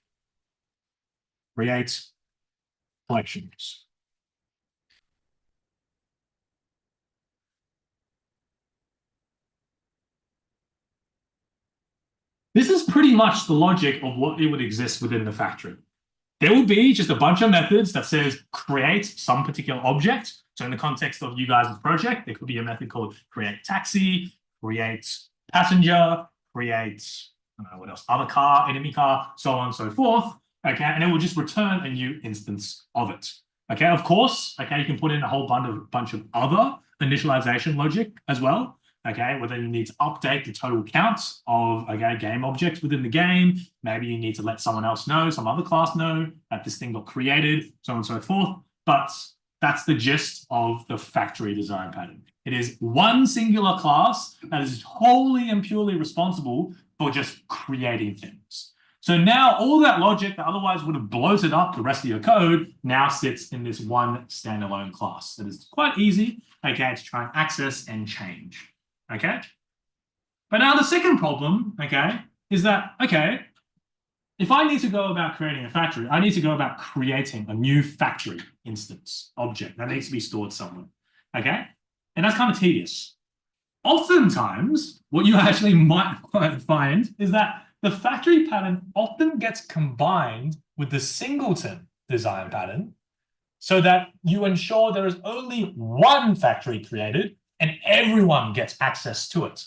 create collections. This is pretty much the logic of what it would exist within the factory. There will be just a bunch of methods that says create some particular object. So in the context of you guys' project, there could be a method called create taxi, create passenger, create, I don't know what else, other car, enemy car, so on and so forth. Okay, and it will just return a new instance of it. Okay, of course, okay, you can put in a whole bunch of other initialization logic as well. Okay, whether you need to update the total count of game objects within the game, maybe you need to let someone else know, some other class know that this thing got created, so on and so forth. But that's the gist of the factory design pattern. It is one singular class that is wholly and purely responsible for just creating things. So now all that logic that otherwise would have bloated up the rest of your code now sits in this one standalone class. That is quite easy, okay, to try and access and change, okay? But now the second problem, okay, is that, okay, if I need to go about creating a factory, I need to go about creating a new factory instance object that needs to be stored somewhere, okay? And that's kind of tedious. Oftentimes, what you actually might find is that the factory pattern often gets combined with the singleton design pattern so that you ensure there is only one factory created and everyone gets access to it.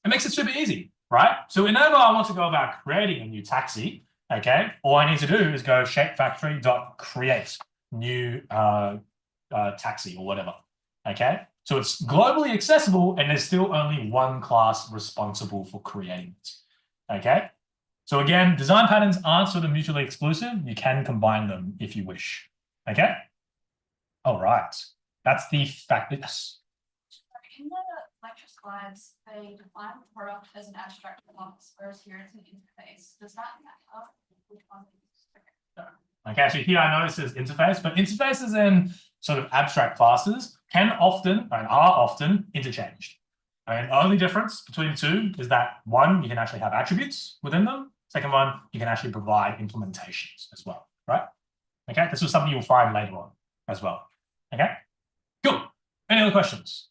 It makes it super easy, right? So whenever I want to go about creating a new taxi, okay, all I need to do is go shapefactory.create new taxi or whatever, okay? So it's globally accessible and there's still only one class responsible for creating it, okay? So again, design patterns aren't sort of mutually exclusive. You can combine them if you wish, okay? All right, that's the fact. Yes. In the lecture slides, they define the product as an abstract class, whereas here it's an interface. Does that matter? Which one is? Okay, so here I know it says interface, but interfaces in sort of abstract classes can often and are often interchanged. And the only difference between the two is that one, you can actually have attributes within them. Second one, you can actually provide implementations as well, right? Okay, this is something you'll find later on as well. Okay, cool. Any other questions?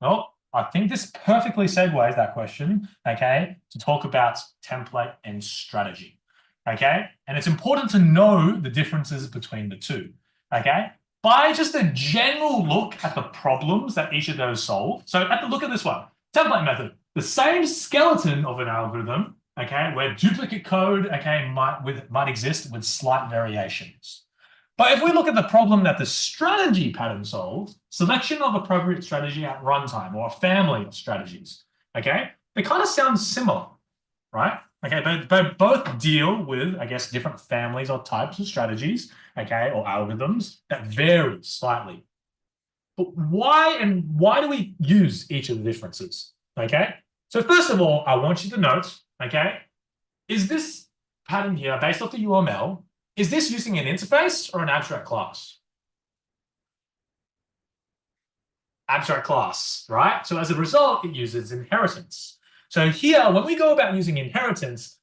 Well, I think this perfectly segues that question, okay, to talk about template and strategy, okay? And it's important to know the differences between the two, okay? By just a general look at the problems that each of those solve. So at the look at this one, template method, the same skeleton of an algorithm, okay, where duplicate code, okay, might exist with slight variations. But if we look at the problem that the strategy pattern solves, selection of appropriate strategy at runtime or a family of strategies, okay, they kind of sound similar, right? Okay, they both deal with, I guess, different families or types of strategies, okay, or algorithms that vary slightly. But why do we use each of the differences, okay? So first of all, I want you to note, okay, is this pattern here based off the UML? Is this using an interface or an abstract class? Abstract class, right? So as a result, it uses inheritance. So here, when we go about using inheritance,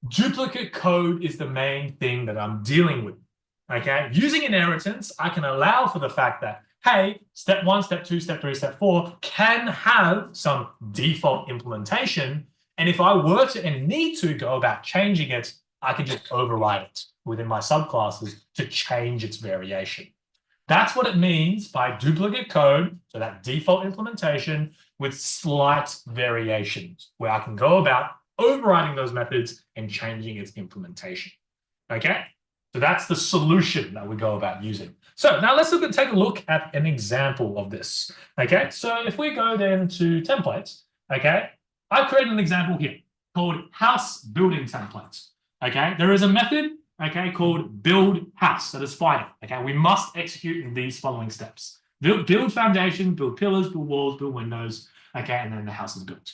duplicate code is the main thing that I'm dealing with, okay? Using inheritance, I can allow for the fact that, hey, step 1, step 2, step 3, step 4 can have some default implementation. And if I were to and need to go about changing it, I can just override it within my subclasses to change its variation. That's what it means by duplicate code, so that default implementation with slight variations, where I can go about overriding those methods and changing its implementation. Okay, so that's the solution that we go about using. So now let's take a look at an example of this. Okay, so if we go then to templates, okay, I've created an example here called house building templates. Okay, there is a method, okay, called build house that is final. Okay, we must execute in these following steps: build foundation, build pillars, build walls, build windows. Okay, and then the house is built.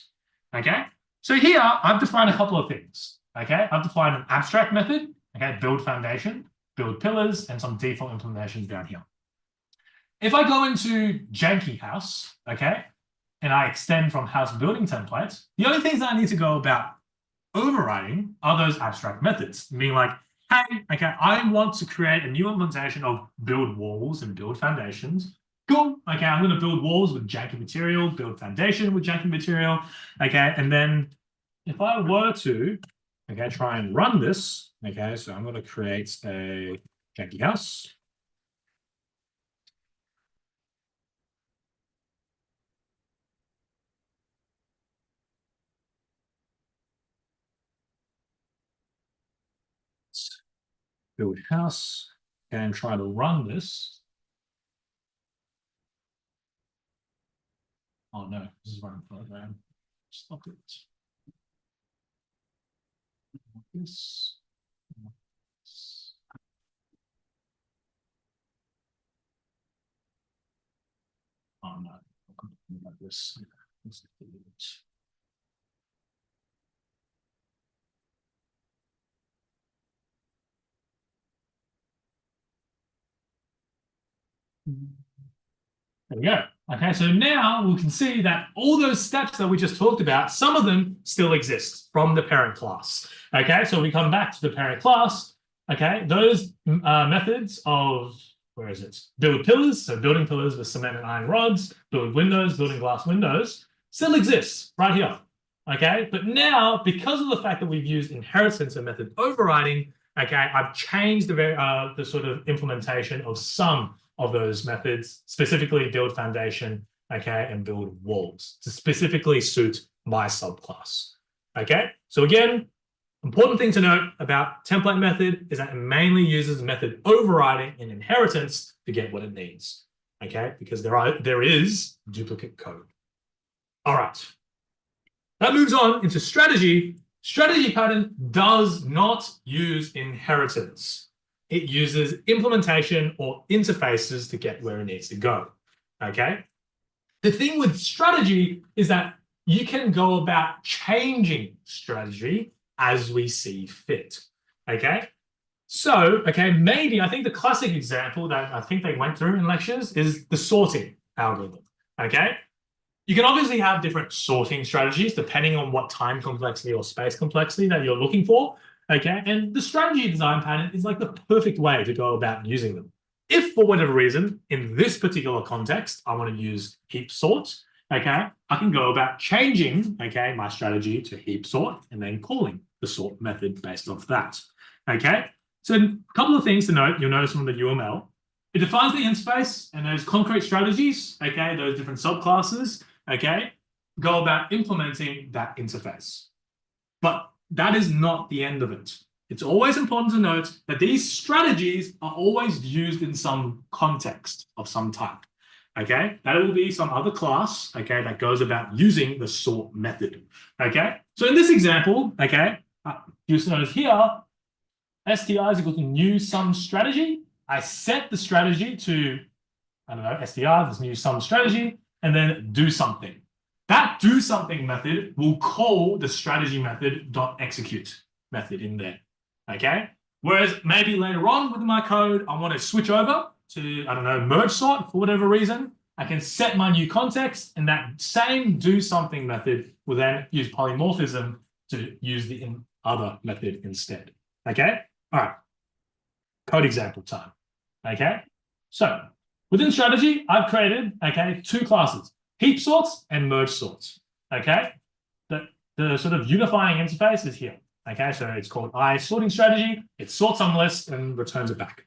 Okay, so here I've defined a couple of things. Okay, I've defined an abstract method. Okay, build foundation, build pillars, and some default implementations down here. If I go into janky house, okay, and I extend from house building templates, the only things that I need to go about overriding are those abstract methods, being like, hey, okay, I want to create a new implementation of build walls and build foundations. Cool. Okay, I'm going to build walls with janky material, build foundation with janky material. Okay, and then if I were to, okay, try and run this, okay, so I'm going to create a janky house. Build house and try to run this. Oh no, this is running program. Stop it. This. Oh no, like this. There we go. Okay, so now we can see that all those steps that we just talked about, some of them still exist from the parent class. Okay, so we come back to the parent class. Okay, those methods of, where is it? Build pillars, so building pillars with cement and iron rods, build windows, building glass windows, still exists right here. Okay, but now because of the fact that we've used inheritance and method overriding, okay, I've changed the sort of implementation of some of those methods, specifically build foundation, okay, and build walls to specifically suit my subclass. Okay, so again, important thing to note about template method is that it mainly uses method overriding and inheritance to get what it needs. Okay, because there is duplicate code. All right. That moves on into strategy. Strategy pattern does not use inheritance. It uses implementation or interfaces to get where it needs to go. Okay. The thing with strategy is that you can go about changing strategy as we see fit. Okay. So, okay, maybe I think the classic example that I think they went through in lectures is the sorting algorithm. Okay. You can obviously have different sorting strategies depending on what time complexity or space complexity that you're looking for. Okay, and the strategy design pattern is like the perfect way to go about using them. If for whatever reason, in this particular context, I want to use heap sort, okay, I can go about changing, okay, my strategy to heap sort and then calling the sort method based off that. Okay, so a couple of things to note, you'll notice from the UML, it defines the interface and those concrete strategies, okay, those different subclasses, okay, go about implementing that interface. But that is not the end of it. It's always important to note that these strategies are always used in some context of some type. Okay, that will be some other class, okay, that goes about using the sort method. Okay, so in this example, okay, you notice here, STR is equal to new sum strategy. I set the strategy to, I don't know, STR, this new sum strategy, and then do something. That do something method will call the strategy method .execute method in there, okay? Whereas maybe later on within my code, I want to switch over to, I don't know, merge sort for whatever reason. I can set my new context and that same do something method will then use polymorphism to use the other method instead, okay? All right, code example time, okay? So within strategy, I've created, okay, two classes. Heap sorts and merge sorts, okay? The sort of unifying interface is here, okay? So it's called I sorting strategy. It sorts on list and returns it back.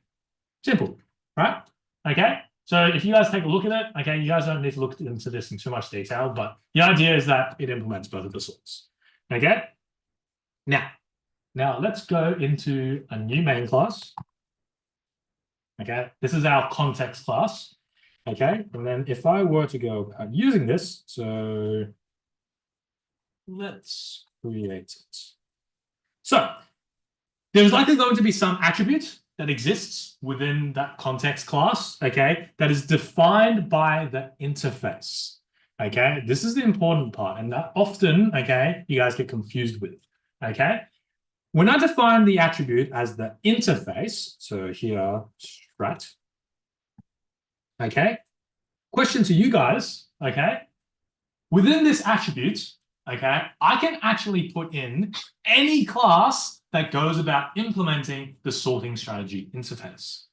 Simple, right? Okay, so if you guys take a look at it, okay, you guys don't need to look into this in too much detail, but the idea is that it implements both of the sorts, okay? Now let's go into a new main class, okay? This is our context class. Okay, and then if I were to go about using this, so let's create it. So there's likely going to be some attribute that exists within that context class, okay, that is defined by the interface. Okay, this is the important part, and that often, okay, you guys get confused with. Okay, when I define the attribute as the interface, so here, strat. Okay, question to you guys, okay, within this attribute, okay, I can actually put in any class that goes about implementing the sorting strategy interface.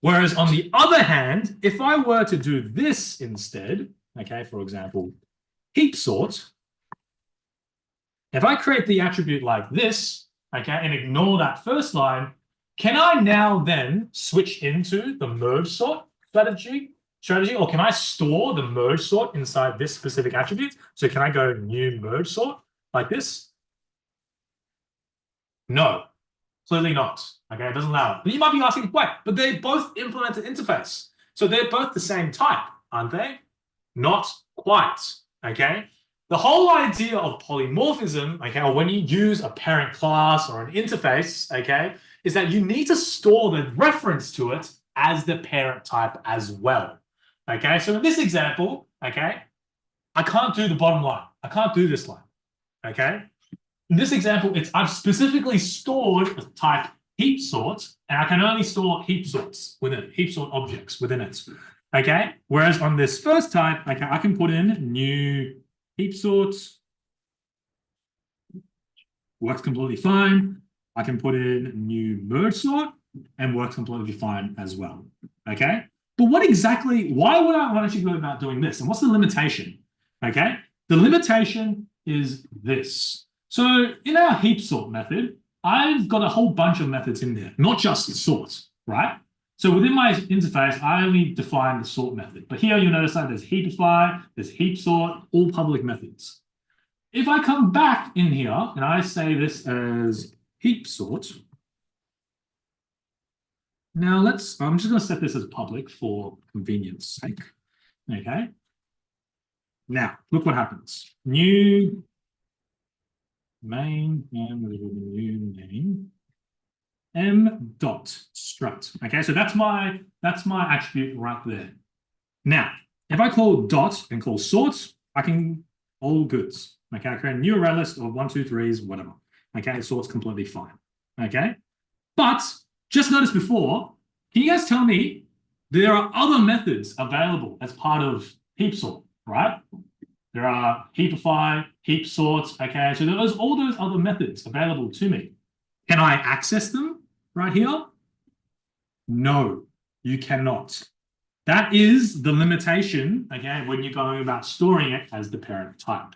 Whereas on the other hand, if I were to do this instead, okay, for example, heap sort, if I create the attribute like this, okay, and ignore that first line, can I now then switch into the merge sort strategy, or can I store the merge sort inside this specific attribute? So can I go new merge sort like this? No, clearly not. Okay, it doesn't allow it. But you might be asking, wait, but they both implement an interface. So they're both the same type, aren't they? Not quite, okay? The whole idea of polymorphism, okay, or when you use a parent class or an interface, okay, is that you need to store the reference to it as the parent type as well. Okay, so in this example, okay, I can't do the bottom line. I can't do this line, okay? In this example, I've specifically stored the type heap sort, and I can only store heap sorts within it, heap sort objects within it. Okay. Whereas on this first type, okay, I can put in new heap sorts. Works completely fine. I can put in new merge sort and works completely fine as well. Okay. But what exactly, why would I want you to go about doing this? And what's the limitation? Okay. The limitation is this. So in our heap sort method, I've got a whole bunch of methods in there, not just sort, right? So within my interface, I only define the sort method. But here you'll notice that there's heapify, there's heap sort, all public methods. If I come back in here and I say this as heap sort, now I'm just going to set this as public for convenience sake. Okay. Now, look what happens. New main, new name, m dot struct. Okay, so that's my attribute right there. Now, if I call dot and call sort, I can all goods. Okay, I create a new array list of 1, 2, 3s, whatever. Okay, sort's completely fine. Okay, but just notice before, can you guys tell me there are other methods available as part of heap sort, right? There are heapify, heap sorts. Okay, so there's all those other methods available to me. Can I access them right here? No, you cannot. That is the limitation, okay, when you're going about storing it as the parent type.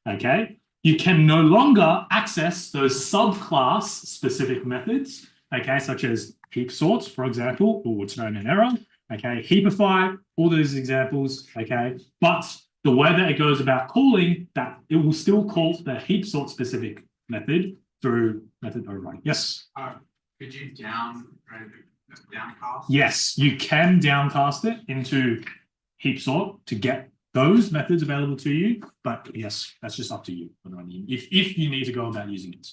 Okay, you can no longer access those subclass specific methods, okay, such as heap sorts, for example, or return an error, okay, heapify, all those examples, okay, but the way that it goes about calling that, it will still call the heap sort specific method through method overriding. Yes? Could you downcast? Yes, you can downcast it into heap sort to get those methods available to you, but yes, that's just up to you. If you need to go about using it.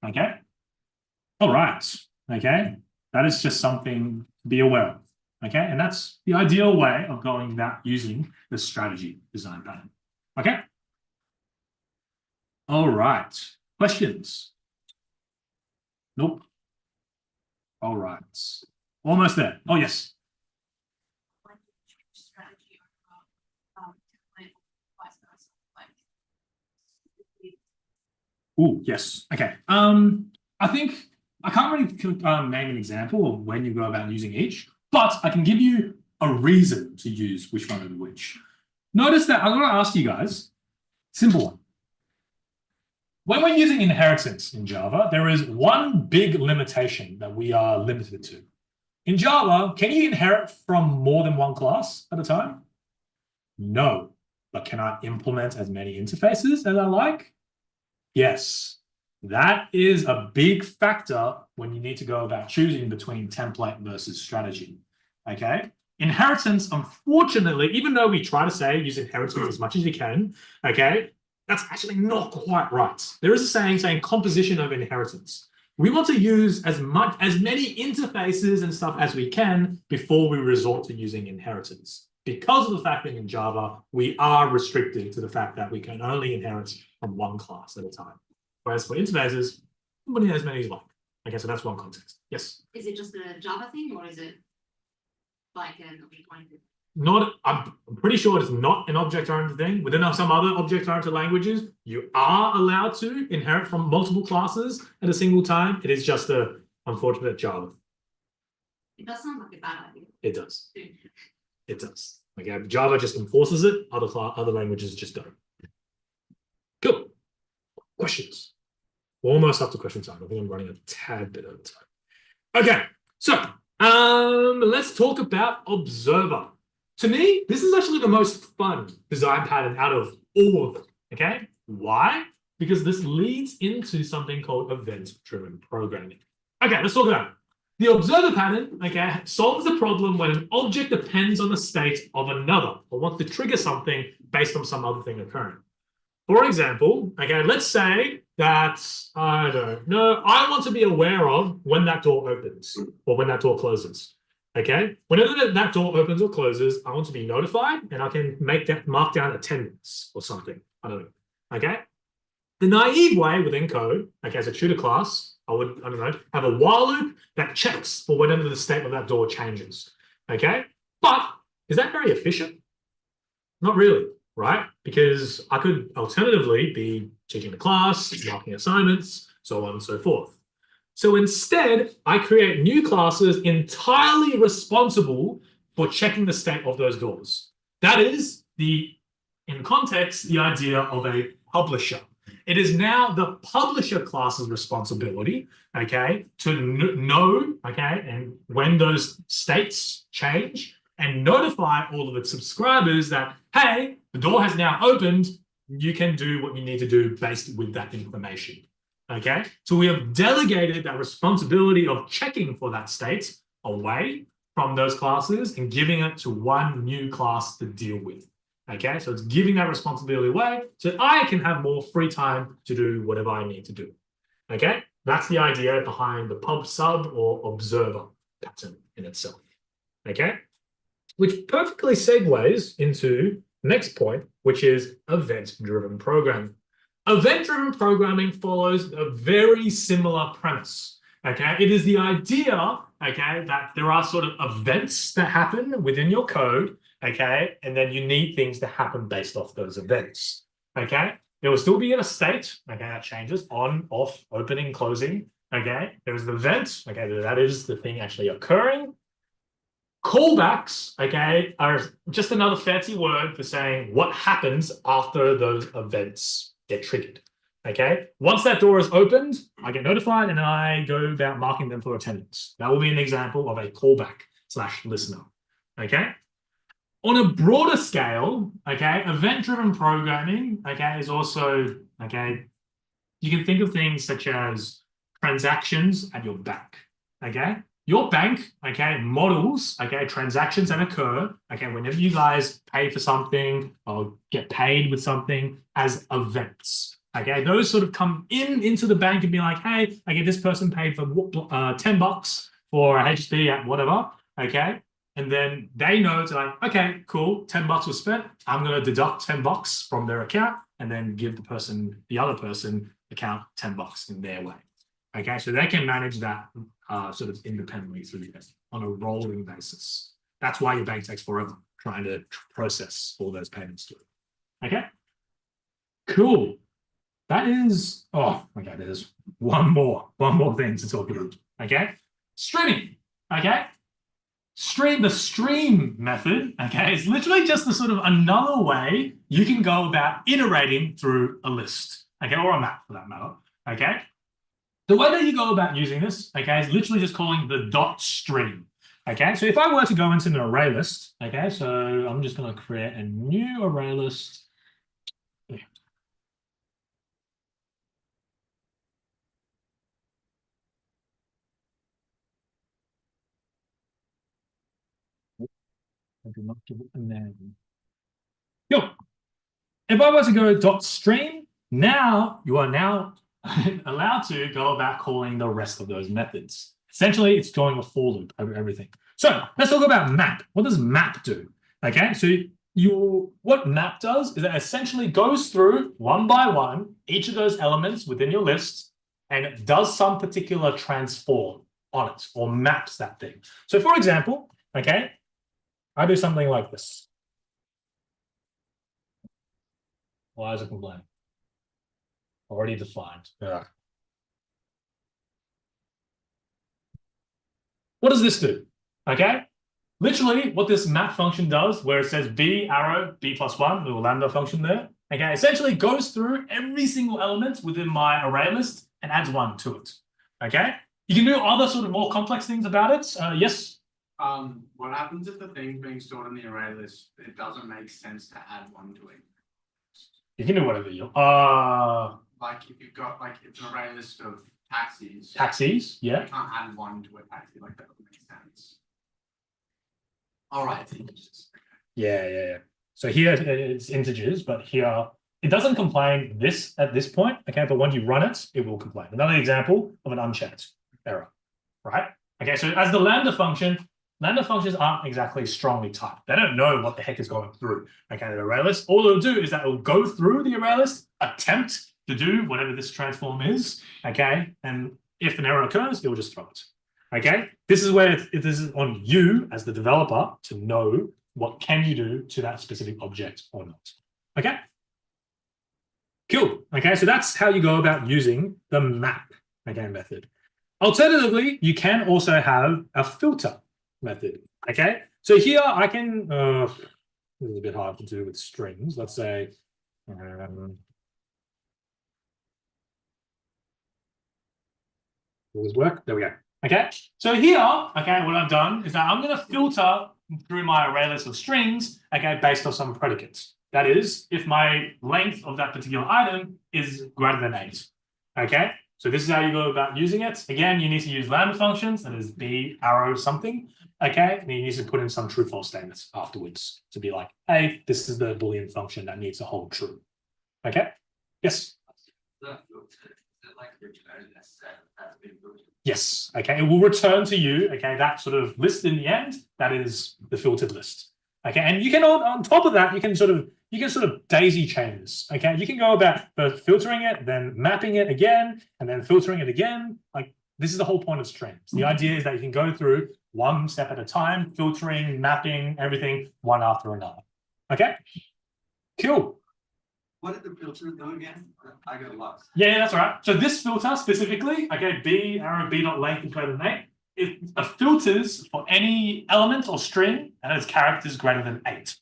Okay. All right. Okay. That is just something to be aware of. Okay. And that's the ideal way of going about using the strategy design pattern. Okay. All right. Questions? Nope. All right. Almost there. Oh, yes. Oh, yes. Okay. I think I can't really name an example of when you go about using each, but I can give you a reason to use which one over which. Notice that I'm going to ask you guys, simple one. When we're using inheritance in Java, there is one big limitation that we are limited to. In Java, can you inherit from more than one class at a time? No. But can I implement as many interfaces as I like? Yes. That is a big factor when you need to go about choosing between template versus strategy. Okay? Inheritance, unfortunately, even though we try to say use inheritance as much as you can, okay, that's actually not quite right. There is a saying composition of inheritance. We want to use as many interfaces and stuff as we can before we resort to using inheritance. Because of the fact that in Java, we are restricted to the fact that we can only inherit from one class at a time. Whereas for interfaces, you can as many as you like. Okay, so that's one context. Yes? Is it just a Java thing or is it like an object-oriented? I'm pretty sure it's not an object-oriented thing. Within some other object-oriented languages, you are allowed to inherit from multiple classes at a single time. It is just a unfortunate Java. It does sound like a bad idea. It does. It does. Okay, Java just enforces it. Other languages just don't. Cool. Questions? We're almost up to question time. I think I'm running a tad bit over time. Okay, so let's talk about observer. To me, this is actually the most fun design pattern out of all of them. Okay, why? Because this leads into something called event-driven programming. Okay, let's talk about it. The observer pattern, okay, solves the problem when an object depends on the state of another or wants to trigger something based on some other thing occurring. For example, okay, let's say that, I don't know, I want to be aware of when that door opens or when that door closes. Okay, whenever that door opens or closes, I want to be notified and I can make that mark down attendance or something. I don't know. Okay, The naive way within code, okay, as a tutor class, I don't know, have a while loop that checks for whenever the state of that door changes, okay? But is that very efficient? Not really, right? Because I could alternatively be teaching the class, marking assignments, so on and so forth. So instead, I create new classes entirely responsible for checking the state of those doors. That is in context, the idea of a publisher. It is now the publisher class's responsibility, okay, to know, okay, and when those states change and notify all of its subscribers that, hey, the door has now opened, you can do what you need to do based with that information, okay? So we have delegated that responsibility of checking for that state away from those classes and giving it to one new class to deal with. Okay, so it's giving that responsibility away so I can have more free time to do whatever I need to do. Okay, that's the idea behind the pub sub or observer pattern in itself. Okay, which perfectly segues into the next point, which is event-driven programming. Event-driven programming follows a very similar premise. Okay, it is the idea, okay, that there are sort of events that happen within your code. Okay, and then you need things to happen based off those events. Okay, there will still be in a state, okay, that changes on, off, opening, closing. Okay, there's an event, okay, that is the thing actually occurring. Callbacks, okay, are just another fancy word for saying what happens after those events get triggered. Okay, once that door is opened, I get notified and I go about marking them for attendance. That will be an example of a callback / listener. Okay. On a broader scale, okay, event-driven programming, okay, is also, okay, you can think of things such as transactions at your bank, okay? Your bank, okay, models, okay, transactions that occur, okay, whenever you guys pay for something or get paid with something as events, okay? Those sort of come into the bank and be like, hey, okay, this person paid for $10 for a HSB at whatever, okay? And then they know to like, okay, cool, $10 was spent. I'm going to deduct $10 from their account and then give the other person account $10 in their way. Okay, so they can manage that sort of independently through this on a rolling basis. That's why your bank takes forever trying to process all those payments through. Okay, cool. That is, oh, okay, there's one more thing to talk about. Okay, streaming. Okay. The stream method, okay, is literally just the sort of another way you can go about iterating through a list, okay, or a map for that matter, okay? The way that you go about using this, okay, is literally just calling the dot stream, okay? So if I were to go into an array list, okay, so I'm just going to create a new array list. I do not give it a name. Yo, if I were to go dot stream, now you are now allowed to go about calling the rest of those methods. Essentially, it's going a for loop over everything. So let's talk about map. What does map do? Okay, so what map does is it essentially goes through one by one each of those elements within your list and it does some particular transform on it or maps that thing. So for example, okay, I do something like this. Why is it complaining? Already defined. Yeah. What does this do? Okay. Literally, what this map function does, where it says b arrow b plus 1, little lambda function there, okay, essentially goes through every single element within my array list and adds 1 to it. Okay. You can do other sort of more complex things about it. Yes. What happens if the thing being stored in the array list, it doesn't make sense to add 1 to it? You can do whatever you like if you've got like it's an array list of taxis. Taxis, yeah. You can't add 1 to a taxi, like that would make sense. All right, integers. Yeah. So here it's integers, but here it doesn't complain at this point, okay, but when you run it, it will complain. Another example of an unchecked error, right? Okay, so as the lambda functions aren't exactly strongly typed. They don't know what the heck is going through, okay, the array list. All it'll do is that it'll go through the array list, attempt to do whatever this transform is, okay? And if an error occurs, it will just throw it, okay? This is where this is on you as the developer to know what can you do to that specific object or not, okay? Cool, okay? So that's how you go about using the map, okay, method. Alternatively, you can also have a filter method, okay? So here I can, this is a bit hard to do with strings. Let's say, will this work? There we go. Okay, so here, okay, what I've done is that I'm going to filter through my array list of strings, okay, based on some predicates. That is, if my length of that particular item is greater than 8, okay? So this is how you go about using it. Again, you need to use lambda functions, that is b arrow something, okay? And you need to put in some true false statements afterwards to be like, hey, this is the Boolean function that needs to hold true, okay? Yes? Yes, okay, it will return to you, okay, that sort of list in the end, that is the filtered list, okay? And you can, on top of that, you can sort of daisy chain this, okay? You can go about first filtering it, then mapping it again, and then filtering it again. Like, this is the whole point of strings. The idea is that you can go through one step at a time, filtering, mapping, everything, one after another, okay? Cool. What did the filter do again? I got lost. Yeah, that's all right. So this filter specifically, okay, b arrow b dot length is greater than 8. It filters for any element or string that has characters greater than 8.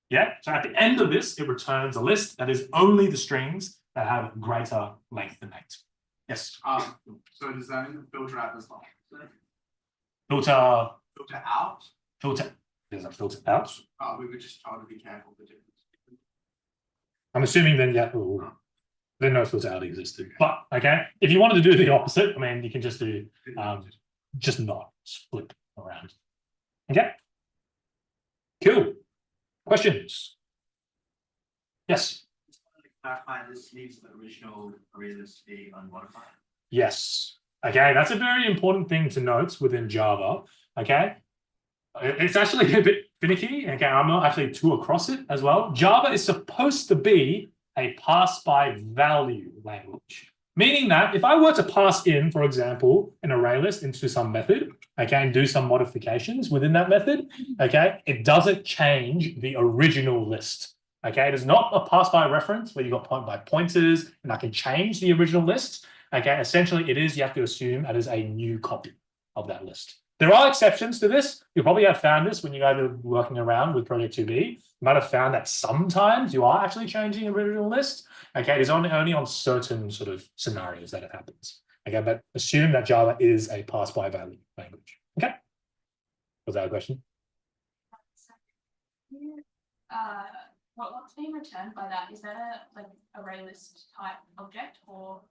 Yeah, so at the end of this, it returns a list that is only the strings that have greater length than 8. Yes. So does that mean filter out as well? Filter. Filter out? Filter. There's a filter out. We were just told to be careful with the difference. I'm assuming then, yeah, then no filter out existed. But okay, if you wanted to do the opposite, I mean, you can just do just not flip around. Okay. Cool. Questions? Yes. Just wanted to clarify, this leaves the original array list to be unmodified. Yes. Okay, that's a very important thing to note within Java. Okay. It's actually a bit finicky. Okay, I'm not actually too across it as well. Java is supposed to be a pass by value language, meaning that if I were to pass in, for example, an array list into some method, okay, and do some modifications within that method, okay, it doesn't change the original list. Okay, it is not a pass by reference where you got point by pointers and I can change the original list. Okay, essentially it is, you have to assume it is a new copy of that list. There are exceptions to this. You probably have found this when you guys are working around with Project 2B. You might have found that sometimes you are actually changing the original list. Okay, it is only on certain sort of scenarios that it happens. Okay, but assume that Java is a pass by value language. Okay, was that a question? What's being returned by that? Is that a like array list type object or?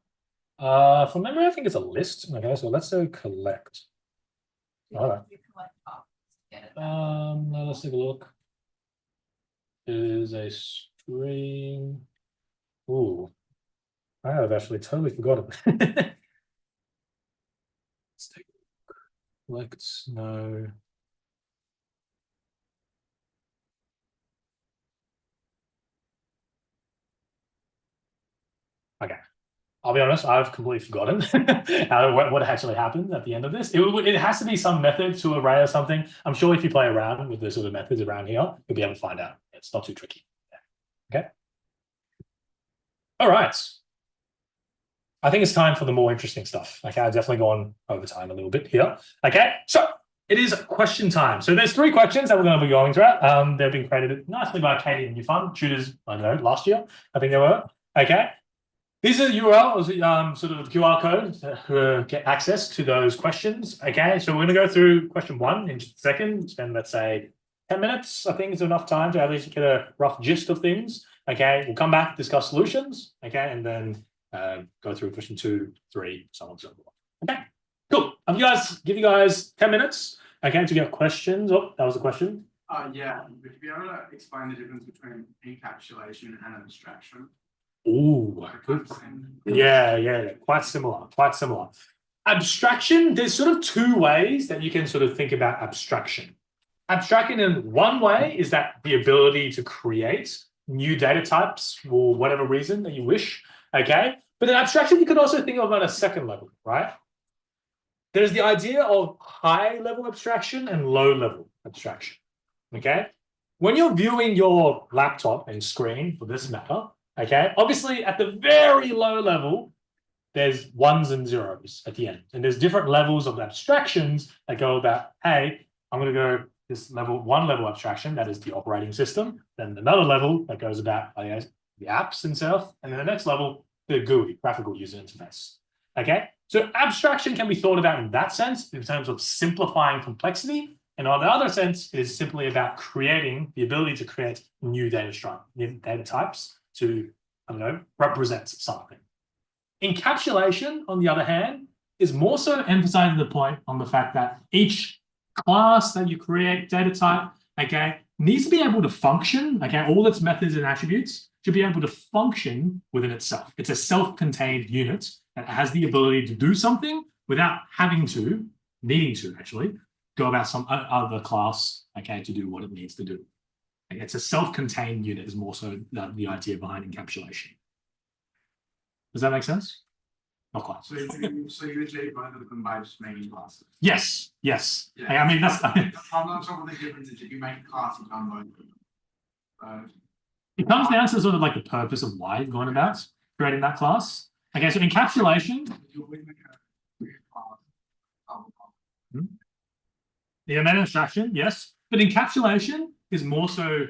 From memory, I think it's a list. Okay, so let's say collect. All right. Let's take a look. It is a string. Ooh, I have actually totally forgotten. Let's take a look. Collect, no. Okay. I'll be honest, I've completely forgotten what actually happened at the end of this. It has to be some method to array or something. I'm sure if you play around with the sort of methods around here, you'll be able to find out. It's not too tricky. Okay. All right. I think it's time for the more interesting stuff. Okay, I've definitely gone over time a little bit here. Okay, so it is question time. So there's 3 questions that we're going to be going through. They've been created nicely by Katie and Yufan, tutors, I don't know, last year, I think they were. Okay. These are URL, sort of QR code to get access to those questions. Okay, so we're going to go through question 1 in just a second. Spend, let's say, 10 minutes. I think is enough time to at least get a rough gist of things. Okay, we'll come back, discuss solutions. Okay, and then go through question 2, 3, so on and so forth. Okay, cool. Give you guys 10 minutes. Okay, to get questions. Oh, that was a question. Yeah, would you be able to explain the difference between encapsulation and abstraction? Ooh, good. Yeah, quite similar. Abstraction, there's sort of 2 ways that you can sort of think about abstraction. Abstraction in one way is that the ability to create new data types for whatever reason that you wish. Okay, but in abstraction, you could also think of on a second level, right? There's the idea of high level abstraction and low level abstraction. Okay, when you're viewing your laptop and screen for this matter, okay, obviously at the very low level, there's ones and zeros at the end, and there's different levels of abstractions that go about, hey, I'm going to go this one level abstraction, that is the operating system, then another level that goes about, I guess, the apps themselves, and then the next level, the GUI, graphical user interface. Okay, so abstraction can be thought about in that sense, in terms of simplifying complexity, and on the other sense, it is simply about creating the ability to create new data types to, I don't know, represent something. Encapsulation, on the other hand, is more so emphasizing the point on the fact that each class that you create, data type, okay, needs to be able to function, okay, all its methods and attributes should be able to function within itself. It's a self-contained unit that has the ability to do something without needing to actually, go about some other class, okay, to do what it needs to do. It's a self-contained unit is more so the idea behind encapsulation. Does that make sense? Not quite. So you achieve both of them by just making classes? Yes, yes. Yeah. I mean, that's I'm not sure what the difference is if you make a class and done both of them. it comes down to sort of like the purpose of why you're going about creating that class. Okay, so encapsulation. The meta abstraction, yes, but encapsulation is more so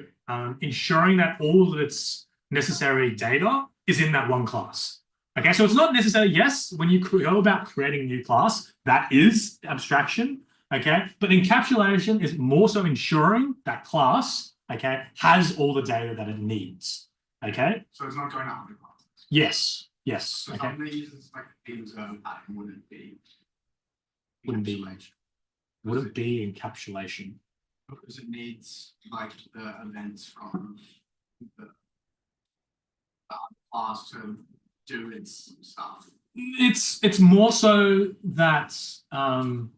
ensuring that all of its necessary data is in that one class. Okay, so it's not necessarily, yes, when you go about creating a new class, that is abstraction, okay? But encapsulation is more so ensuring that class, okay, has all the data that it needs, okay? So it's not going out of the classes? Yes, yes, So okay. something that uses like the observer pattern wouldn't be Wouldn't be encapsulation. because it needs like the events from the class to do its stuff. It's more so that so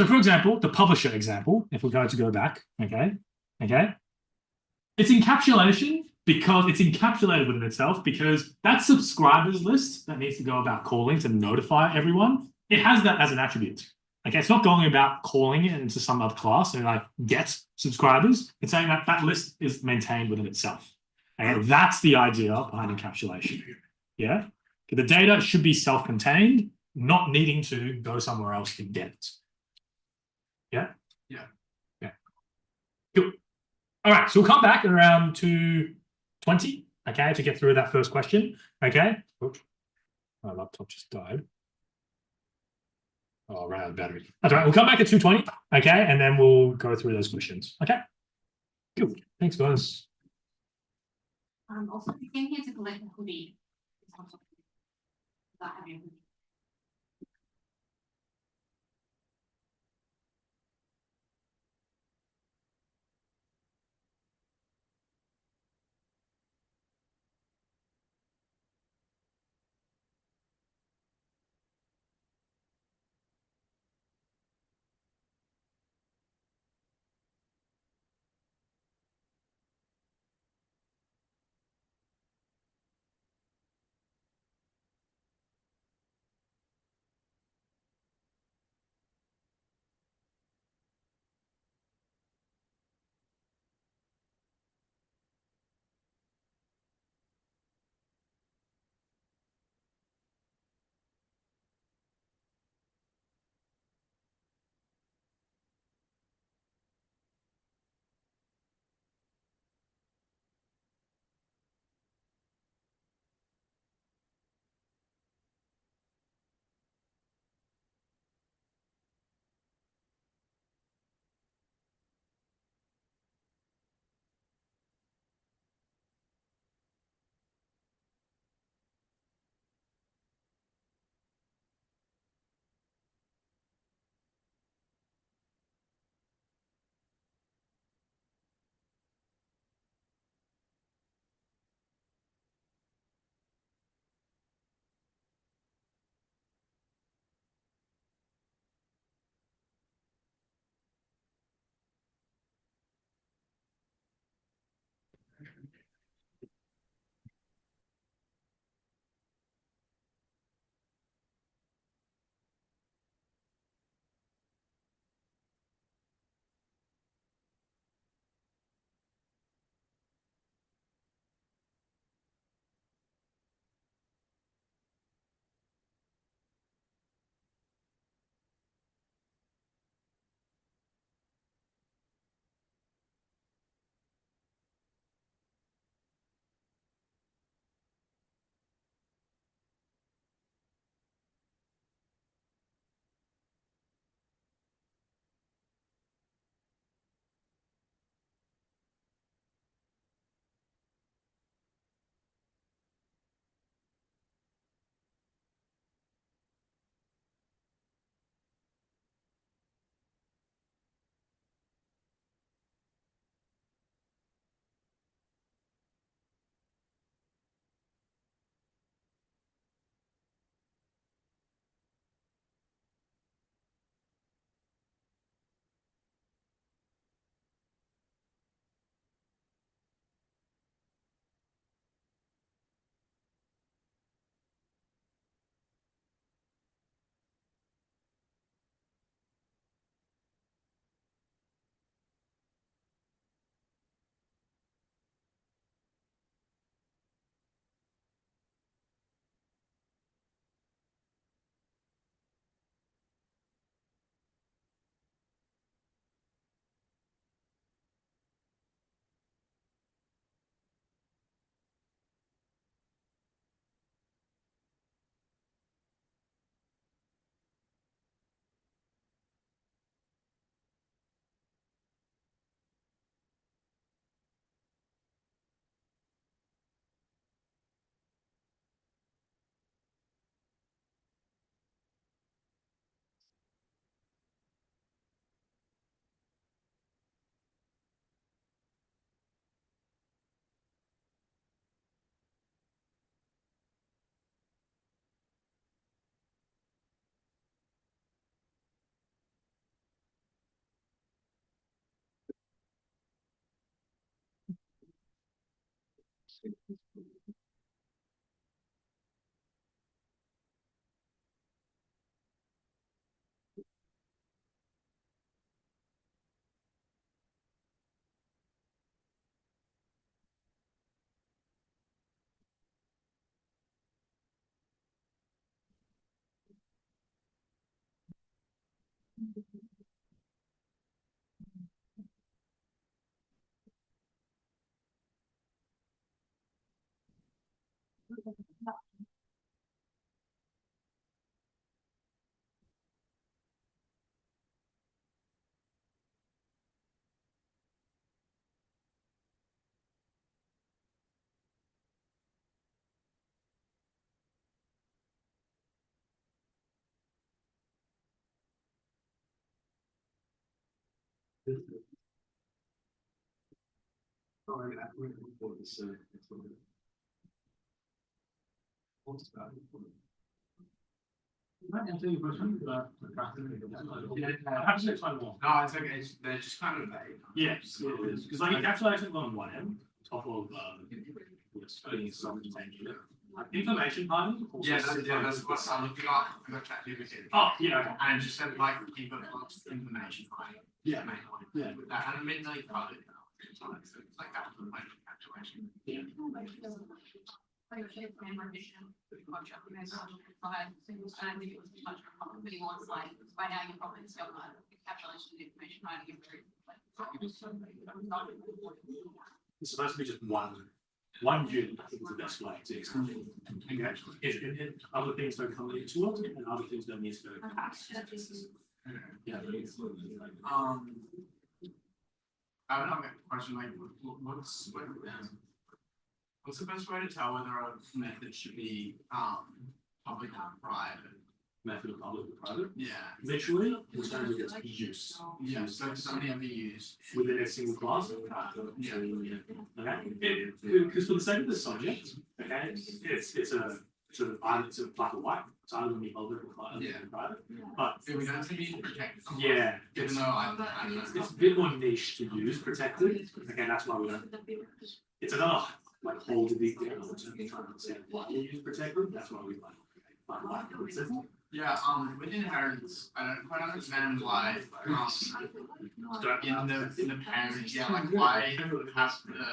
for example, the publisher example, if we're going to go back, okay, it's encapsulation because it's encapsulated within itself because that subscribers list that needs to go about calling to notify everyone, it has that as an attribute. Okay, it's not going about calling it into some other class and like get subscribers. It's saying that that list is maintained within itself. And that's the idea behind encapsulation. Yeah, the data should be self-contained, not needing to go somewhere else to get it. Yeah. Cool. All right, so we'll come back at around 2:20, okay, to get through that first question. Okay. Oops. My laptop just died. Oh, ran out of battery. That's all right. We'll come back at 2:20, okay, and then we'll go through those questions. Okay. Cool. Thanks, guys. Also, we came here to collect a hoodie. Without having a hoodie. No, it's okay. They're just kind of vague. Yes, it is, because like encapsulation on one end, top of information part. Yeah, that's what I'm looking at. I'm looking at GPT. Oh, yeah, okay. And it just said like you've got lots of information, right? Yeah. Yeah. With that, and I mean like part of it. So it's like that was my encapsulation. Yeah. Like his memorandum, contract, and then provide single standard, it was much more common, but he wants like, by now you probably discovered that encapsulation of information, trying to give very, like. It's supposed to be just one unit, I think is the best way to explain it. Okay. Other things don't come into it, and other things don't need to go past. Yeah. I would have a question like, what's the best way to tell whether a method should be public or private? Method of public or private? Yeah. Literally, in terms of its use. Yeah, so somebody ever use. Within a single class. Yeah. Okay. Because for the sake of the subject, okay, it's a sort of either it's a black or white. It's either going to be public or private. But It would have to be protected. yeah, Even though I don't know. it's a bit more niche to use protected. Okay, that's why we don't. It's another like whole debate there. I'm trying to understand why we use protected. That's why we like Yeah, with inheritance, I don't quite understand why, in the parents, yeah, like why have the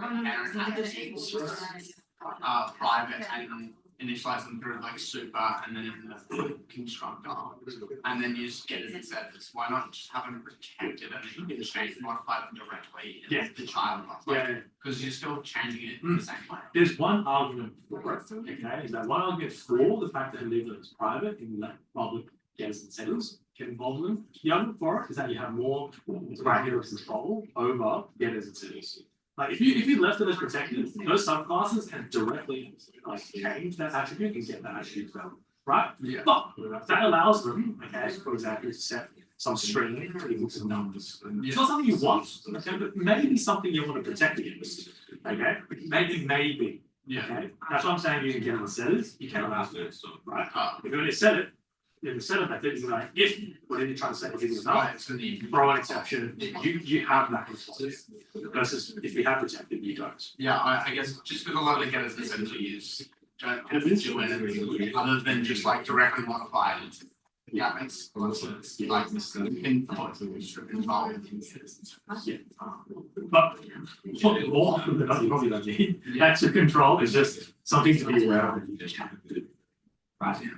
parent have to use private and initialize them through like super and then in the constructor, and then you just get it instead. Why not just have them protected and you can change modify them directly in the child class? Yeah. Because you're still changing it in the same way. There's one argument for it, okay, is that one argument for the fact that illegal is private and that public gets incentives get involved in them. The argument for it is that you have more granular control over debtors incentives. Like if you left it as protected, those subclasses can directly like change that attribute and get that attribute value, right? Yeah. But that allows them, okay, for example, to set some string equal to numbers. It's not something you want, okay, but maybe something you want to protect against. Okay, maybe. Yeah. Okay, that's what I'm saying. You can get on the setters, you cannot ask it, right? If you're going to set it, in the setup method, you like if whatever you're trying to set is not, you throw an exception, you have that control. Versus if you have protected, you don't. Yeah, I guess just because a lot of the getters essentially use don't have to do anything other than just like directly modify it. Yeah, makes a lot of sense. Like this input involved in getters. Yeah. But more often than not, you probably don't need that to control. Is just something to be aware of. Right.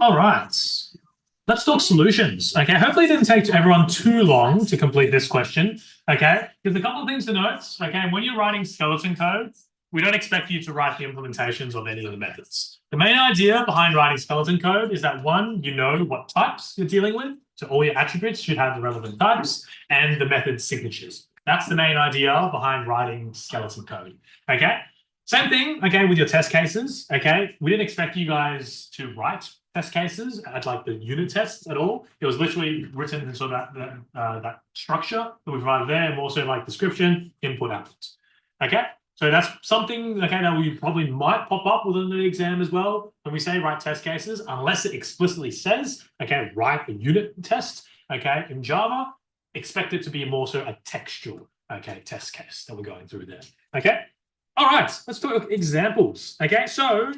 All right. Let's talk solutions. Okay. Hopefully it didn't take everyone too long to complete this question. Okay. There's a couple of things to note. Okay. When you're writing skeleton code, we don't expect you to write the implementations of any of the methods. The main idea behind writing skeleton code is that one, you know what types you're dealing with. So all your attributes should have the relevant types and the method signatures. That's the main idea behind writing skeleton code. Okay. Same thing, okay, with your test cases, okay? We didn't expect you guys to write test cases at like the unit tests at all. It was literally written in sort of that structure that we provided there, and also like description, input, output. Okay, so that's something, okay, that we probably might pop up within the exam as well. When we say write test cases, unless it explicitly says, okay, write a unit test, okay, in Java, expect it to be more so a textual, okay, test case that we're going through there, okay? All right, let's talk examples. Okay, so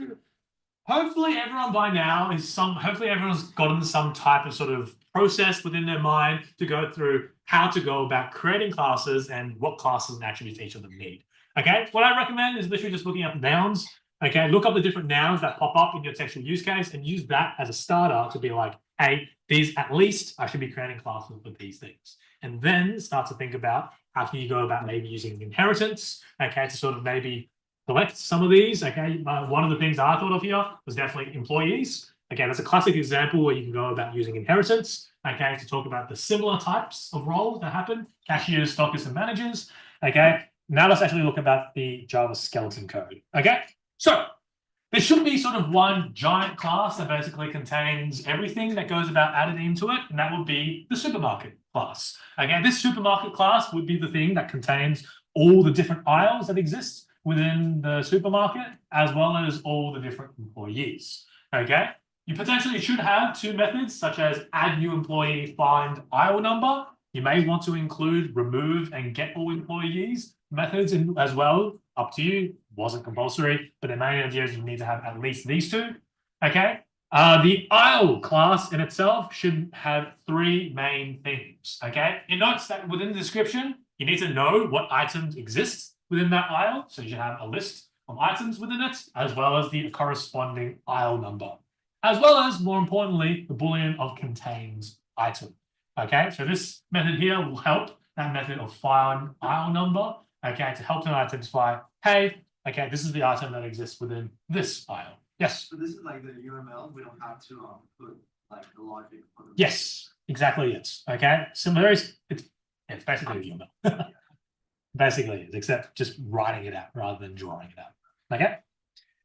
hopefully everyone by now hopefully everyone's gotten some type of sort of process within their mind to go through how to go about creating classes and what classes and attributes each of them need. Okay, what I recommend is literally just looking up nouns. Okay, look up the different nouns that pop up in your textual use case and use that as a starter to be like, hey, these at least I should be creating classes with these things. And then start to think about how can you go about maybe using inheritance, okay, to sort of maybe select some of these, okay. One of the things I thought of here was definitely employees. Okay, that's a classic example where you can go about using inheritance, okay, to talk about the similar types of roles that happen, cashiers, stockists, and managers, okay. Now let's actually look about the Java skeleton code, okay. So there should be sort of one giant class that basically contains everything that goes about added into it, and that would be the supermarket class. Again, this supermarket class would be the thing that contains all the different aisles that exist within the supermarket, as well as all the different employees. Okay, you potentially should have two methods, such as add new employee, find aisle number. You may want to include remove and get all employees methods in as well. Up to you, wasn't compulsory, but the main idea is you need to have at least these two. Okay. The aisle class in itself should have three main things. Okay. It notes that within the description, you need to know what items exist within that aisle. So you should have a list of items within it, as well as the corresponding aisle number, as well as, more importantly, the Boolean of contains item. Okay. So this method here will help that method of find aisle number. Okay, to help them identify, hey, okay, this is the item that exists within this aisle. Yes. So this is like the UML. We don't have to put like the logic. Yes, exactly. Yes. Okay. Similar. It's basically a UML. Basically, is except just writing it out rather than drawing it out. Okay.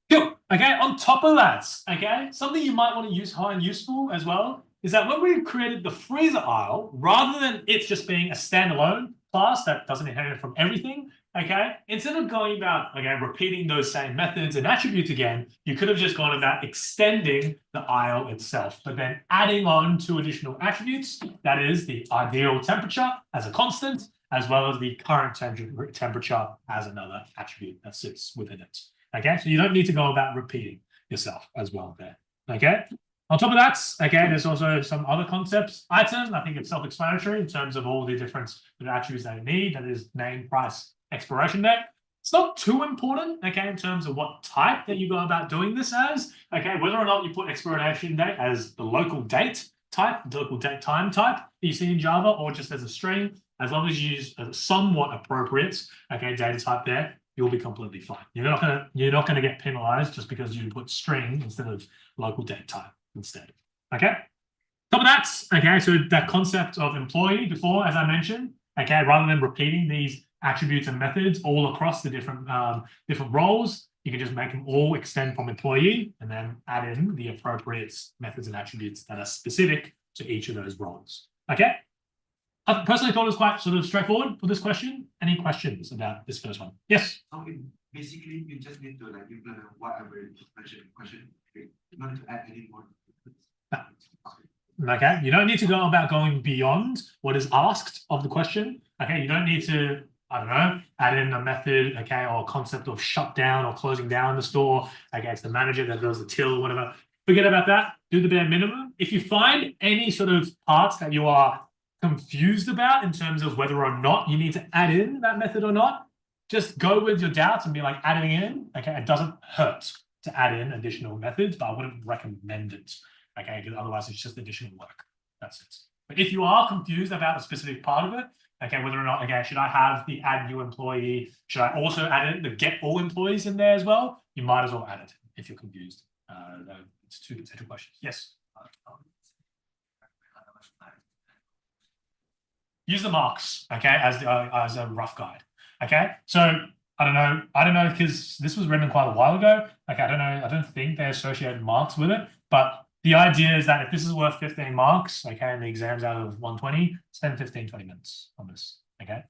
Cool. Okay. On top of that, okay, something you might want to find useful as well is that when we created the freezer aisle, rather than it just being a standalone class that doesn't inherit from everything, okay, instead of going about, okay, repeating those same methods and attributes again, you could have just gone about extending the aisle itself, but then adding on two additional attributes, that is the ideal temperature as a constant, as well as the current temperature as another attribute that sits within it. Okay, so you don't need to go about repeating yourself as well there. Okay. On top of that, okay, there's also some other concepts. Item, I think it's self-explanatory in terms of all the different attributes that you need. That is name, price, expiration date. It's not too important, okay, in terms of what type that you go about doing this as. Okay, whether or not you put expiration date as the local date type, the local date time type that you see in Java, or just as a string, as long as you use a somewhat appropriate, okay, data type there, you'll be completely fine. You're not gonna get penalized just because you put string instead of local date type instead. Okay. Top of that, okay, so that concept of employee before, as I mentioned, okay, rather than repeating these attributes and methods all across the different roles, you can just make them all extend from employee and then add in the appropriate methods and attributes that are specific to each of those roles. Okay. I personally thought it was quite sort of straightforward for this question. Any questions about this first one? Yes. So basically, you just need to like implement whatever you mentioned in the question. You don't need to add any more. Okay, you don't need to go about going beyond what is asked of the question. Okay, you don't need to, I don't know, add in a method, okay, or concept of shut down or closing down the store. Okay, it's the manager that does the till, whatever. Forget about that. Do the bare minimum. If you find any sort of parts that you are confused about in terms of whether or not you need to add in that method or not, just go with your doubts and be like adding in. Okay, it doesn't hurt to add in additional methods, but I wouldn't recommend it. Okay, because otherwise it's just additional work. That's it. But if you are confused about a specific part of it, okay, whether or not, okay, should I have the add new employee? Should I also add in the get all employees in there as well? You might as well add it if you're confused. It's two potential questions. Yes. Use the marks, okay, as a rough guide. Okay, so I don't know because this was written quite a while ago. Okay, I don't know. I don't think they associated marks with it, but the idea is that if this is worth 15 marks, okay, and the exam's out of 120, spend 15, 20 minutes on this. Okay.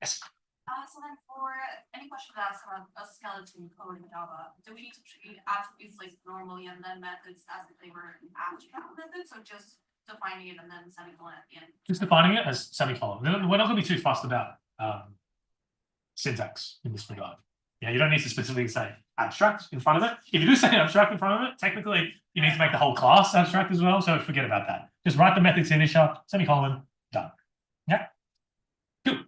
Yes. So then for any question that's a skeleton code in Java, do we need to treat attributes like normally and then methods as if they were abstract methods, or just defining it and then semicolon at the end? Just defining it as semicolon. We're not going to be too fussed about syntax in this regard. Yeah, you don't need to specifically say abstract in front of it. If you do say abstract in front of it, technically you need to make the whole class abstract as well. So forget about that. Just write the method finisher, semicolon, done. Yeah. Good.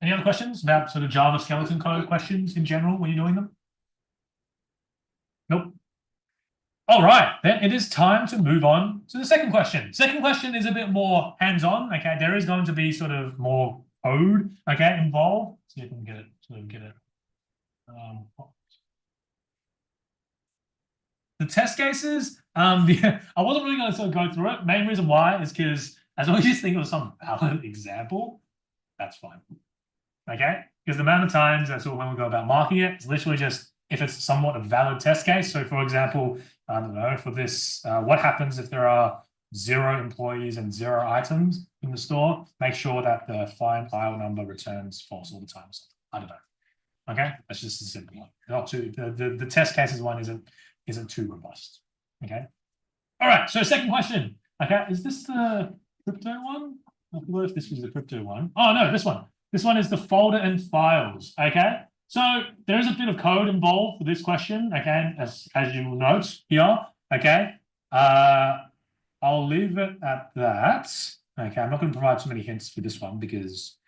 Any other questions about sort of Java skeleton code questions in general when you're doing them? Nope. All right, then it is time to move on to the second question. Second question is a bit more hands-on. Okay, there is going to be sort of more code, okay, involved. See if we can get it. So we can get it. The test cases, I wasn't really going to sort of go through it. Main reason why is because as long as you think of some valid example, that's fine. Okay, because the amount of times that's all when we go about marking it, it's literally just if it's somewhat a valid test case. So for example, I don't know, for this, what happens if there are 0 employees and 0 items in the store? Make sure that the find aisle number returns false all the time. I don't know. Okay, that's just a simple one. Not too the test cases one isn't too robust. Okay. All right. So second question. Okay, is this the crypto one? I forgot if this was the crypto one. Oh no, this one. This one is the folder and files. Okay. So there is a bit of code involved for this question. Okay, as you will note here. Okay. I'll leave it at that. Okay, I'm not going to provide too many hints for this one because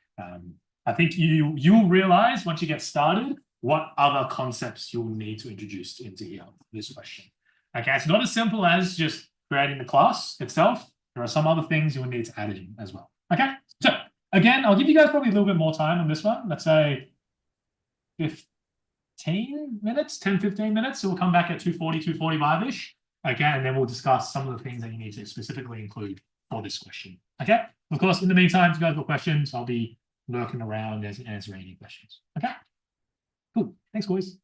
I think you'll realize once you get started what other concepts you'll need to introduce into here for this question. Okay, it's not as simple as just creating the class itself. There are some other things you'll need to add in as well. Okay, so again, I'll give you guys probably a little bit more time on this one. Let's say 15 minutes, 10, 15 minutes. So we'll come back at 2:40, 2:45-ish. Okay, and then we'll discuss some of the things that you need to specifically include for this question. Okay, of course, in the meantime, if you guys have got questions, I'll be lurking around as answering any questions. Okay, cool. Thanks, boys.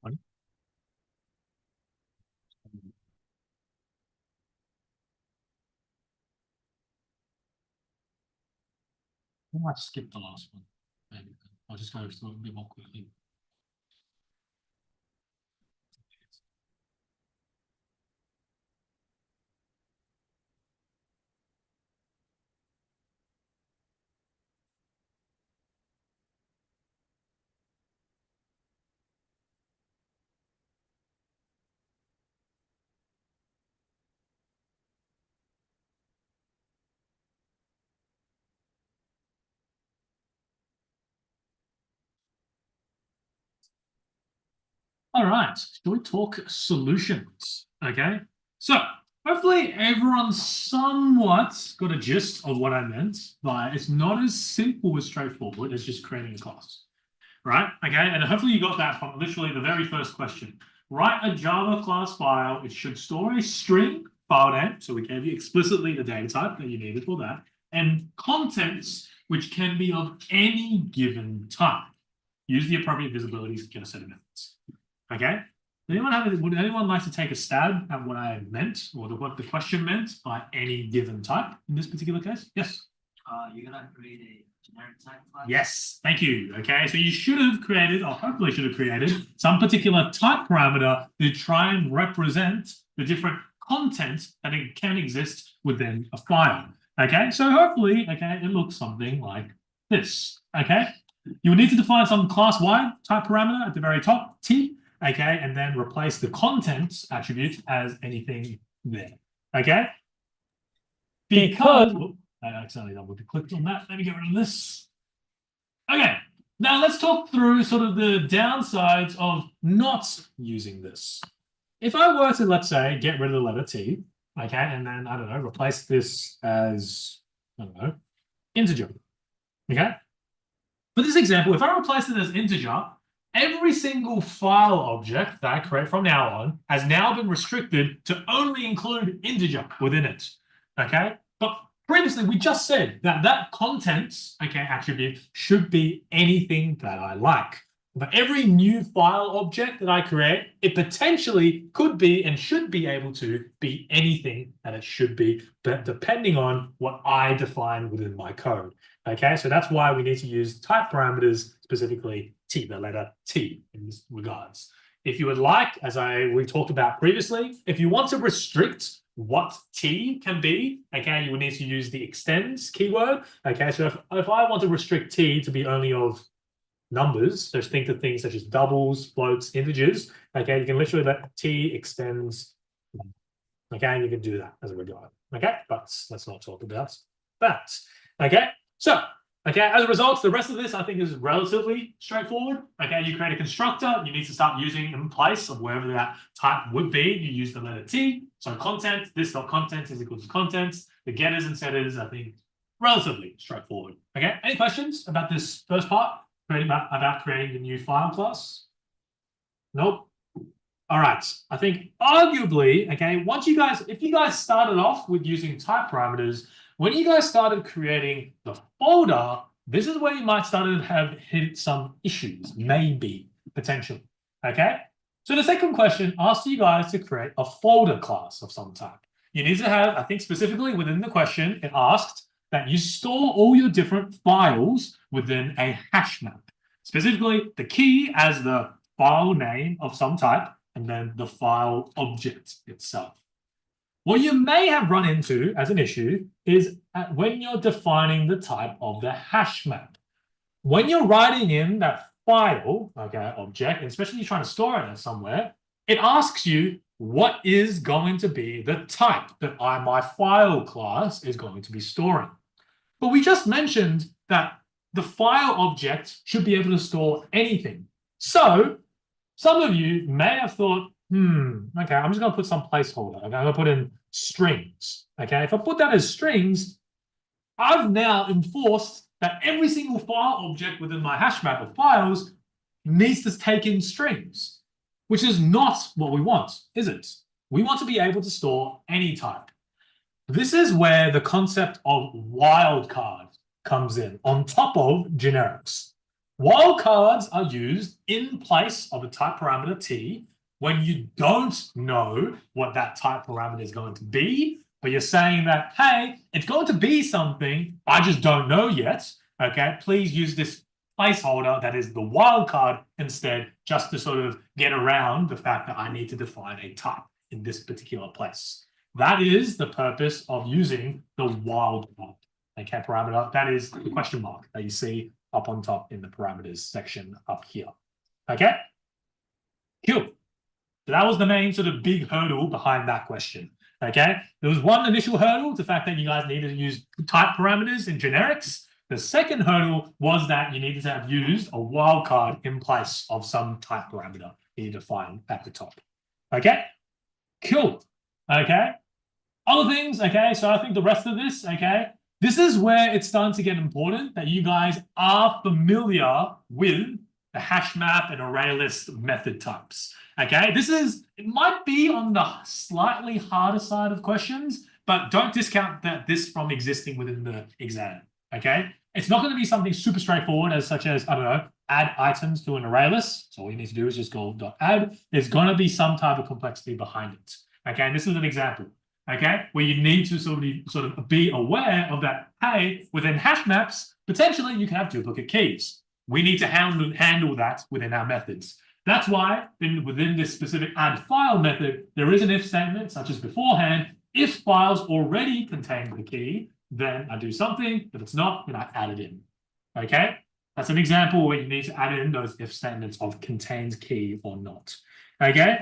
Funny. I might skip the last one. Maybe. I'll just go through it a bit more quickly. All right, shall we talk solutions? Okay, so hopefully everyone somewhat got a gist of what I meant by it's not as simple as straightforward as just creating a class, right? Okay, and hopefully you got that from literally the very first question. Write a Java class file. It should store a string file name, so we gave you explicitly the data type that you needed for that, and contents, which can be of any given type. Use the appropriate visibilities to get a set of methods. Okay. Would anyone like to take a stab at what I meant or what the question meant by any given type in this particular case? Yes. You're gonna create a generic type class? Yes, thank you. Okay, so you should have created, or hopefully should have created, some particular type parameter to try and represent the different content that it can exist within a file. Okay, so hopefully, okay, it looks something like this. Okay, you will need to define some class-wide type parameter at the very top, T. Okay, and then replace the contents attribute as anything there. Okay, because I accidentally double-clicked on that. Let me get rid of this. Okay, now let's talk through sort of the downsides of not using this. If I were to, let's say, get rid of the letter T, okay, and then I don't know, replace this as I don't know, integer. Okay, for this example, if I replace it as integer, every single file object that I create from now on has now been restricted to only include integer within it. Okay, but previously we just said that that contents, okay, attribute should be anything that I like. But every new file object that I create, it potentially could be and should be able to be anything that it should be, but depending on what I define within my code. Okay, so that's why we need to use type parameters, specifically T, the letter T in this regards. If you would like, as we talked about previously, if you want to restrict what T can be, okay, you would need to use the extends keyword. Okay, so if I want to restrict T to be only of numbers, so think of things such as doubles, floats, integers, okay, you can literally let T extends, okay, and you can do that as a regard, okay, but let's not talk about that, okay, so, okay, as a result, the rest of this I think is relatively straightforward, okay, you create a constructor, you need to start using in place of wherever that type would be, you use the letter T, so content, this.content is equal to contents, the getters and setters, I think, relatively straightforward, okay, any questions about this first part? About creating the new file class? Nope. All right. I think arguably, okay, if you guys started off with using type parameters, when you guys started creating the folder, this is where you might start to have hit some issues, maybe, potentially. Okay. So the second question asks you guys to create a folder class of some type. You need to have, I think specifically within the question, it asked that you store all your different files within a hash map. Specifically, the key as the file name of some type, and then the file object itself. What you may have run into as an issue is when you're defining the type of the hash map. When you're writing in that file, okay, object, and especially trying to store it somewhere, it asks you what is going to be the type that my file class is going to be storing. But we just mentioned that the file object should be able to store anything. So some of you may have thought, okay, I'm just going to put some placeholder. Okay, I'm going to put in strings. Okay, if I put that as strings, I've now enforced that every single file object within my hash map of files needs to take in strings, which is not what we want, is it? We want to be able to store any type. This is where the concept of wildcard comes in on top of generics. Wildcards are used in place of a type parameter T when you don't know what that type parameter is going to be, but you're saying that, hey, it's going to be something, I just don't know yet. Okay, please use this placeholder that is the wildcard instead, just to sort of get around the fact that I need to define a type in this particular place. That is the purpose of using the wildcard. Okay, parameter, that is the question mark that you see up on top in the parameters section up here. Okay, cool. So that was the main sort of big hurdle behind that question. Okay, there was one initial hurdle, the fact that you guys needed to use type parameters in generics. The second hurdle was that you needed to have used a wildcard in place of some type parameter you define at the top. Okay, cool. Okay, other things. Okay, so I think the rest of this, okay, this is where it's starting to get important that you guys are familiar with the hash map and array list method types. Okay, it might be on the slightly harder side of questions, but don't discount this from existing within the exam. Okay, it's not going to be something super straightforward as such as, I don't know, add items to an array list. So all you need to do is just go .add. There's going to be some type of complexity behind it. Okay, and this is an example. Okay, where you need to sort of be aware of that. Hey, within hash maps, potentially you can have duplicate keys. We need to handle that within our methods. That's why within this specific add file method, there is an if statement, such as beforehand. If files already contain the key, then I do something. If it's not, then I add it in. Okay, that's an example where you need to add in those if statements of contains key or not. Okay.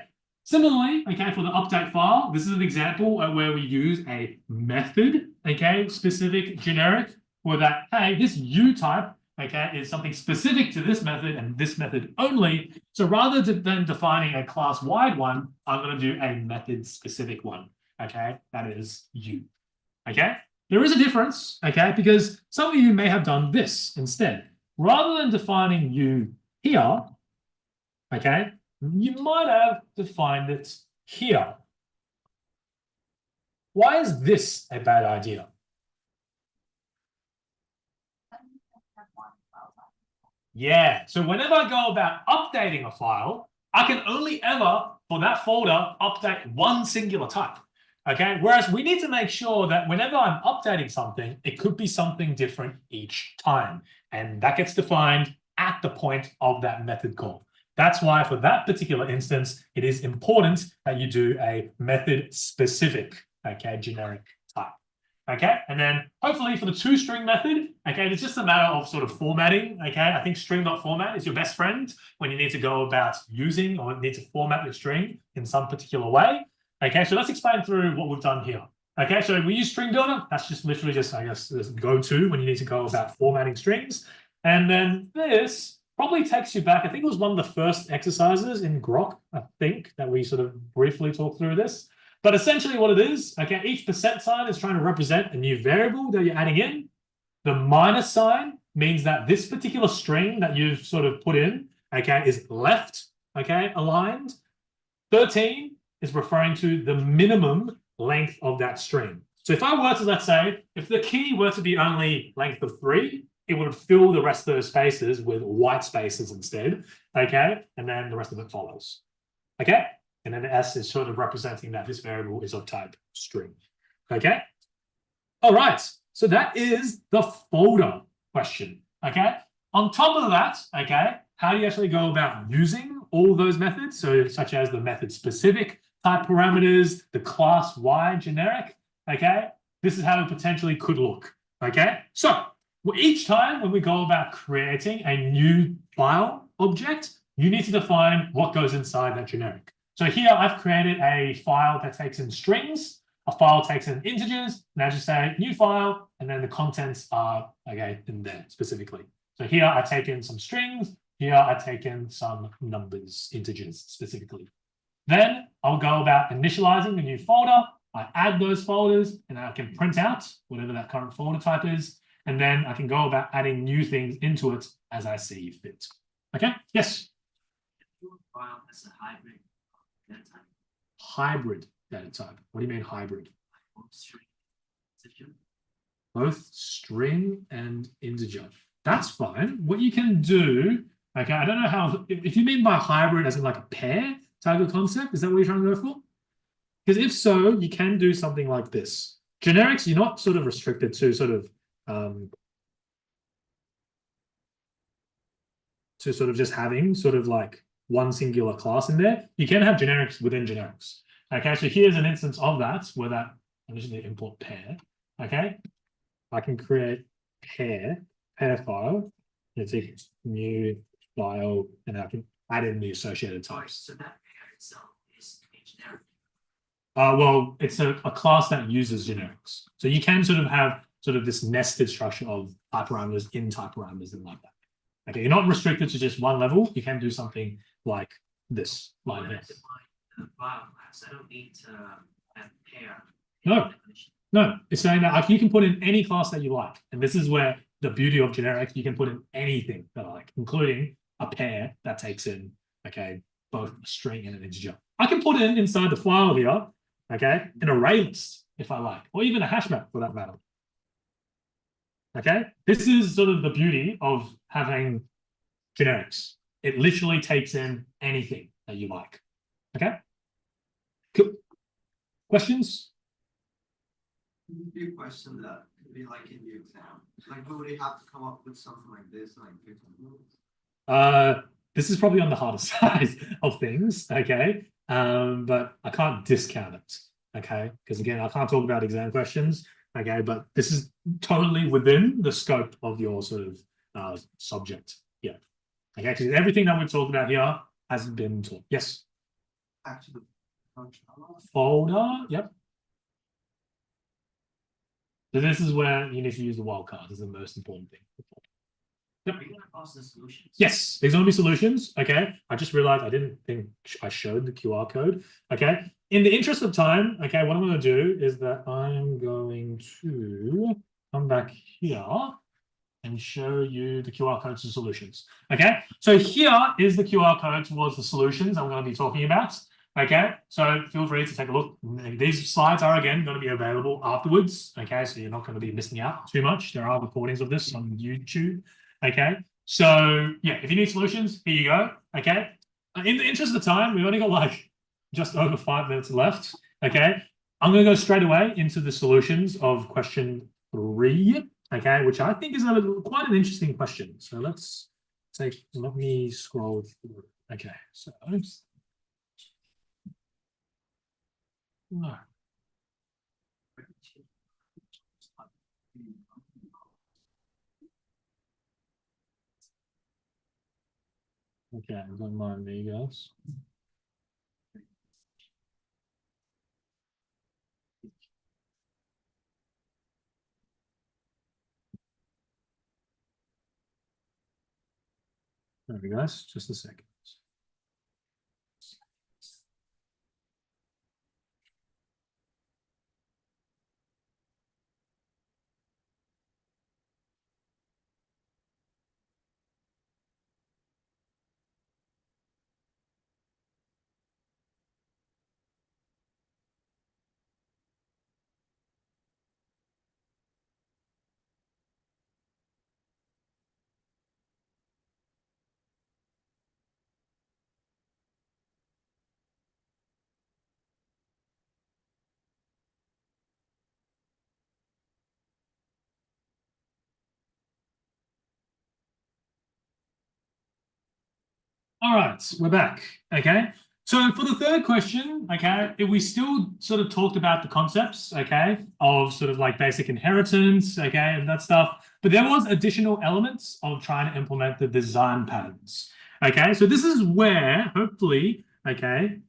Similarly, okay, for the update file, this is an example where we use a method, okay, specific generic, for that, hey, this U type, okay, is something specific to this method and this method only. So rather than defining a class-wide one, I'm going to do a method-specific one, okay, that is U, okay? There is a difference, okay, because some of you may have done this instead. Rather than defining U here, okay, you might have defined it here. Why is this a bad idea? Yeah, so whenever I go about updating a file, I can only ever, for that folder, update one singular type. Okay, whereas we need to make sure that whenever I'm updating something, it could be something different each time. And that gets defined at the point of that method call. That's why for that particular instance, it is important that you do a method specific, okay, generic type. Okay, and then hopefully for the toString method, okay, it's just a matter of sort of formatting. Okay, I think string.format is your best friend when you need to go about using or need to format your string in some particular way. Okay, so let's explain through what we've done here. Okay, so we use string builder. That's just literally just, I guess, go-to when you need to go about formatting strings. And then this probably takes you back. I think it was one of the first exercises in Grok, I think, that we sort of briefly talked through this. But essentially what it is, okay, each percent sign is trying to represent a new variable that you're adding in. The minus sign means that this particular string that you've sort of put in, okay, is left, okay, aligned. 13 is referring to the minimum length of that string. So if I were to, let's say, if the key were to be only length of 3, it would fill the rest of those spaces with white spaces instead, okay? And then the rest of it follows, okay? And then the S is sort of representing that this variable is of type string, okay? All right, so that is the folder question, okay? On top of that, okay, how do you actually go about using all those methods? So such as the method specific type parameters, the class-wide generic, okay? This is how it potentially could look, okay? So each time when we go about creating a new file object, you need to define what goes inside that generic. So here I've created a file that takes in strings, a file takes in integers, and I just say new file, and then the contents are, okay, in there specifically. So here I take in some strings, here I take in some numbers, integers specifically. Then I'll go about initializing the new folder. I add those folders, and I can print out whatever that current folder type is. And then I can go about adding new things into it as I see fit. Okay, yes? File as a hybrid data type. Hybrid data type. What do you mean hybrid? Both string Both string and integer. that's fine. What you can do, okay, I don't know how, if you mean by hybrid as in like a pair type of concept, is that what you're trying to go for? Because if so, you can do something like this. Generics, you're not sort of restricted to sort of just having sort of like one singular class in there. You can have generics within generics. Okay, so here's an instance of that where that I'm just going to import pair. Okay, I can create pair file. Let's see, new file, and I can add in the associated types. So that pair itself is generic. Well, it's a class that uses generics. So you can sort of have sort of this nested structure of type parameters in type parameters and like that. Okay, you're not restricted to just one level. You can do something like this line here. The file class, I don't need to have pair. No, it's saying that you can put in any class that you like. And this is where the beauty of generics, you can put in anything that I like, including a pair that takes in, okay, both a string and an integer. I can put in inside the file here, okay, an array list if I like, or even a hash map for that matter. Okay, this is sort of the beauty of having generics. It literally takes in anything that you like. Okay, cool. Questions? Few questions that could be like in the exam. Like, would they have to come up with something like this, like 15 rules? This is probably on the harder side of things. Okay, but I can't discount it. Okay, because again, I can't talk about exam questions. Okay, but this is totally within the scope of your sort of subject. Yeah. Okay, because everything that we've talked about here has been taught. Yes. Actually, folder. Yep. So this is where you need to use the wildcard. This is the most important thing. Yep. Are you going to pass the solutions? Yes, there's going to be solutions. Okay. I just realized I didn't think I showed the QR code. Okay. In the interest of time, okay, what I'm going to do is that I'm going to come back here and show you the QR code to solutions. Okay. So here is the QR code towards the solutions I'm going to be talking about. Okay, so feel free to take a look. These slides are again going to be available afterwards. Okay, so you're not going to be missing out too much. There are recordings of this on YouTube. Okay, so yeah, if you need solutions, here you go. Okay, in the interest of time, we've only got like just over 5 minutes left. Okay, I'm going to go straight away into the solutions of question 3. Okay, which I think is quite an interesting question. So let me scroll through. Okay, so. No. Okay, don't mind me, guys. There we go, guys. Just a second. All right, we're back. Okay, so for the third question, okay, we still sort of talked about the concepts, okay, of sort of like basic inheritance, okay, and that stuff. But there was additional elements of trying to implement the design patterns. Okay, so this is where hopefully, okay,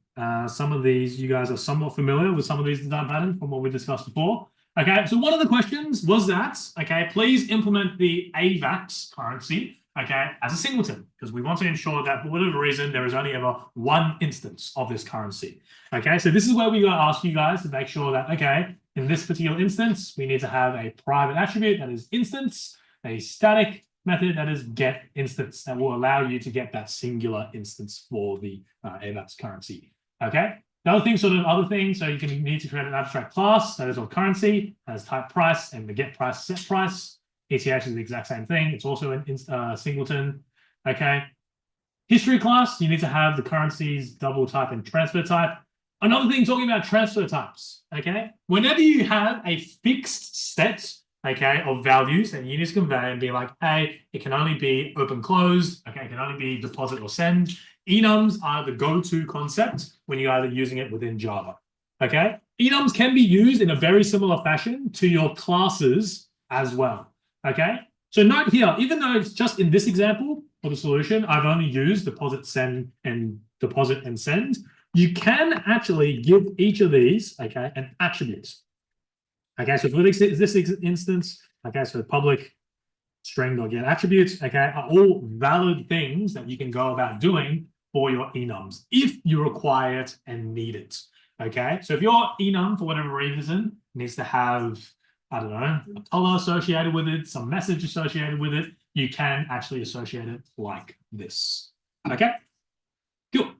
some of these you guys are somewhat familiar with some of these design patterns from what we discussed before. Okay, so one of the questions was that, okay, please implement the AVAX currency, okay, as a singleton, because we want to ensure that for whatever reason, there is only ever one instance of this currency. Okay, so this is where we're going to ask you guys to make sure that, okay, in this particular instance, we need to have a private attribute that is instance, a static method that is get instance that will allow you to get that singular instance for the AVAX currency. Okay, the other things, so you need to create an abstract class that is of currency, has type price and the get price set price. ETH is the exact same thing. It's also in Singleton. Okay. History class, you need to have the currencies, double type and transfer type. Another thing talking about transfer types, okay? Whenever you have a fixed set, okay, of values that you need to convey and be like, hey, it can only be open closed, okay, it can only be deposit or send. Enums are the go-to concept when you're either using it within Java, okay? Enums can be used in a very similar fashion to your classes as well, okay? So note here, even though it's just in this example for the solution, I've only used deposit, send, and deposit and send. You can actually give each of these, okay, an attribute. Okay, so for this instance, okay, so public string.get attributes, okay, are all valid things that you can go about doing for your enums if you require it and need it. Okay, so if your enum, for whatever reason, needs to have, I don't know, a color associated with it, some message associated with it, you can actually associate it like this. Okay, cool.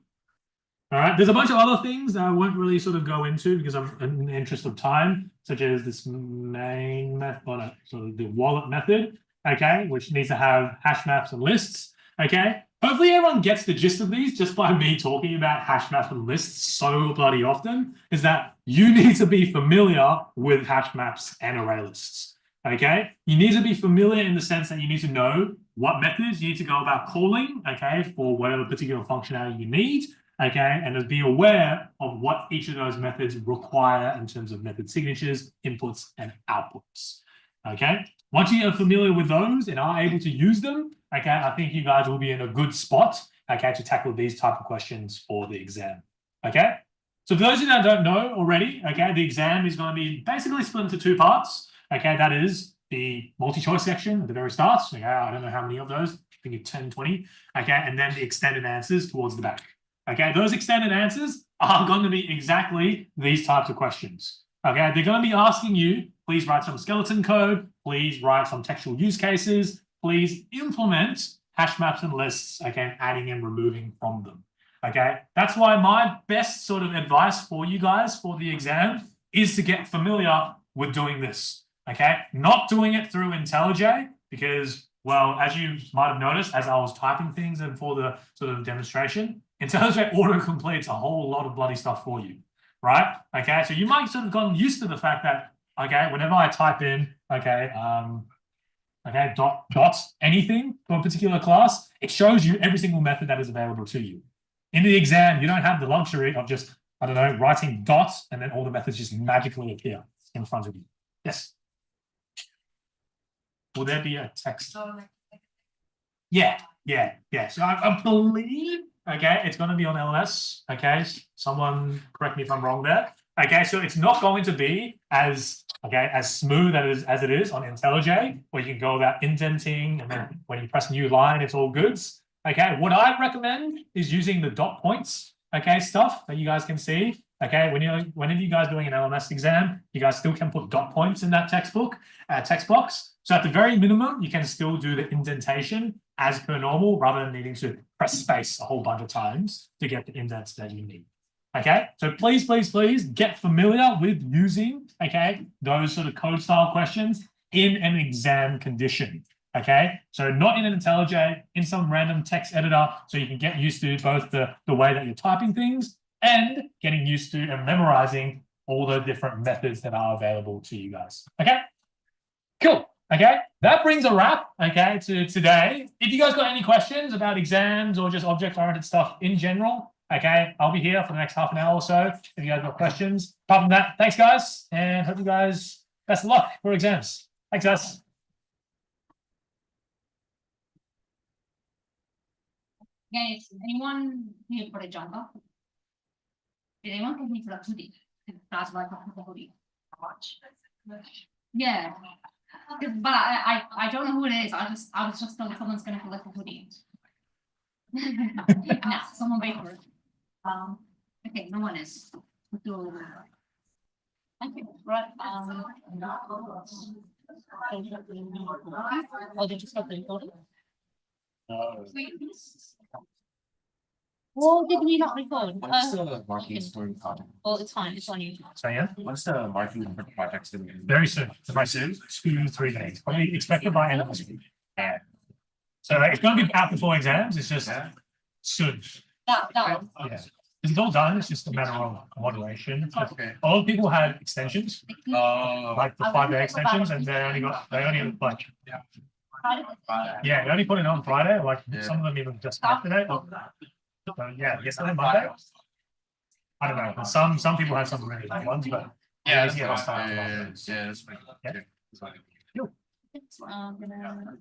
All right, there's a bunch of other things that I won't really sort of go into because I'm in the interest of time, such as this main method, or sort of the wallet method, okay, which needs to have hash maps and lists, okay. Hopefully everyone gets the gist of these just by me talking about hash maps and lists so bloody often, is that you need to be familiar with hash maps and array lists, okay. You need to be familiar in the sense that you need to know what methods you need to go about calling, okay, for whatever particular functionality you need. Okay, and be aware of what each of those methods require in terms of method signatures, inputs, and outputs. Okay, once you are familiar with those and are able to use them, okay, I think you guys will be in a good spot, okay, to tackle these type of questions for the exam. Okay, so for those of you that don't know already, okay, the exam is going to be basically split into two parts. Okay, that is the multi-choice section at the very start. Okay, I don't know how many of those, I think it's 10, 20. Okay, and then the extended answers towards the back. Okay, those extended answers are going to be exactly these types of questions. Okay, they're going to be asking you, please write some skeleton code, please write some textual use cases, please implement hash maps and lists, okay, adding and removing from them. Okay, that's why my best sort of advice for you guys for the exam is to get familiar with doing this. Okay, not doing it through IntelliJ because, well, as you might have noticed, as I was typing things and for the sort of demonstration, IntelliJ auto-completes a whole lot of bloody stuff for you, right? Okay, so you might sort of gotten used to the fact that, okay, whenever I type in, okay, okay, dot anything for a particular class, it shows you every single method that is available to you. In the exam, you don't have the luxury of just, I don't know, writing dots and then all the methods just magically appear in front of you. Yes. Will there be a text? Yeah. So I believe, okay, it's going to be on LS. Okay, someone correct me if I'm wrong there. Okay, so it's not going to be as smooth as it is on IntelliJ, where you can go about indenting, and then when you press new line, it's all goods. Okay, what I recommend is using the dot points, okay, stuff that you guys can see. Okay, whenever you guys are doing an LMS exam, you guys still can put dot points in that text box. So at the very minimum, you can still do the indentation as per normal, rather than needing to press space a whole bunch of times to get the indents that you need. Okay, so please get familiar with using, okay, those sort of code style questions in an exam condition. Okay, so not in an IntelliJ, in some random text editor, so you can get used to both the way that you're typing things and getting used to and memorizing all the different methods that are available to you guys. Okay, cool. Okay, that brings a wrap, okay, to today. If you guys got any questions about exams or just object-oriented stuff in general, okay, I'll be here for the next half an hour or so if you guys got questions. Apart from that, thanks, guys, and hope you guys best of luck for exams. Thanks, guys. Guys, anyone here for a Java? Did anyone come here for a hoodie? That's why I got the hoodie. Yeah. But I don't know who it is. I was just told someone's gonna collect a hoodie. No, someone wait for it. Okay, no one is. Thank you. Right. Oh, did you stop the recording? No. Please. Oh, did we not record? What's the marketing for the project? Oh, it's fine, it's on YouTube. So yeah, What's the marketing for the project? very soon. So by soon, 2-3 days. Probably expected by end of this week. Yeah. So it's going to be out before exams. It's just soon. That one. Yeah. It's all done. It's just a matter of moderation. Okay. A lot of people had extensions, Oh. like the 5-day extensions, and they only like they only put it on Friday. Like some of them even just yesterday. So yeah, yesterday Monday. I don't know. But some people had some really big ones, but Yeah, that's let's fine. start Yeah, tomorrow. that's fine. Yeah. Yeah. Gonna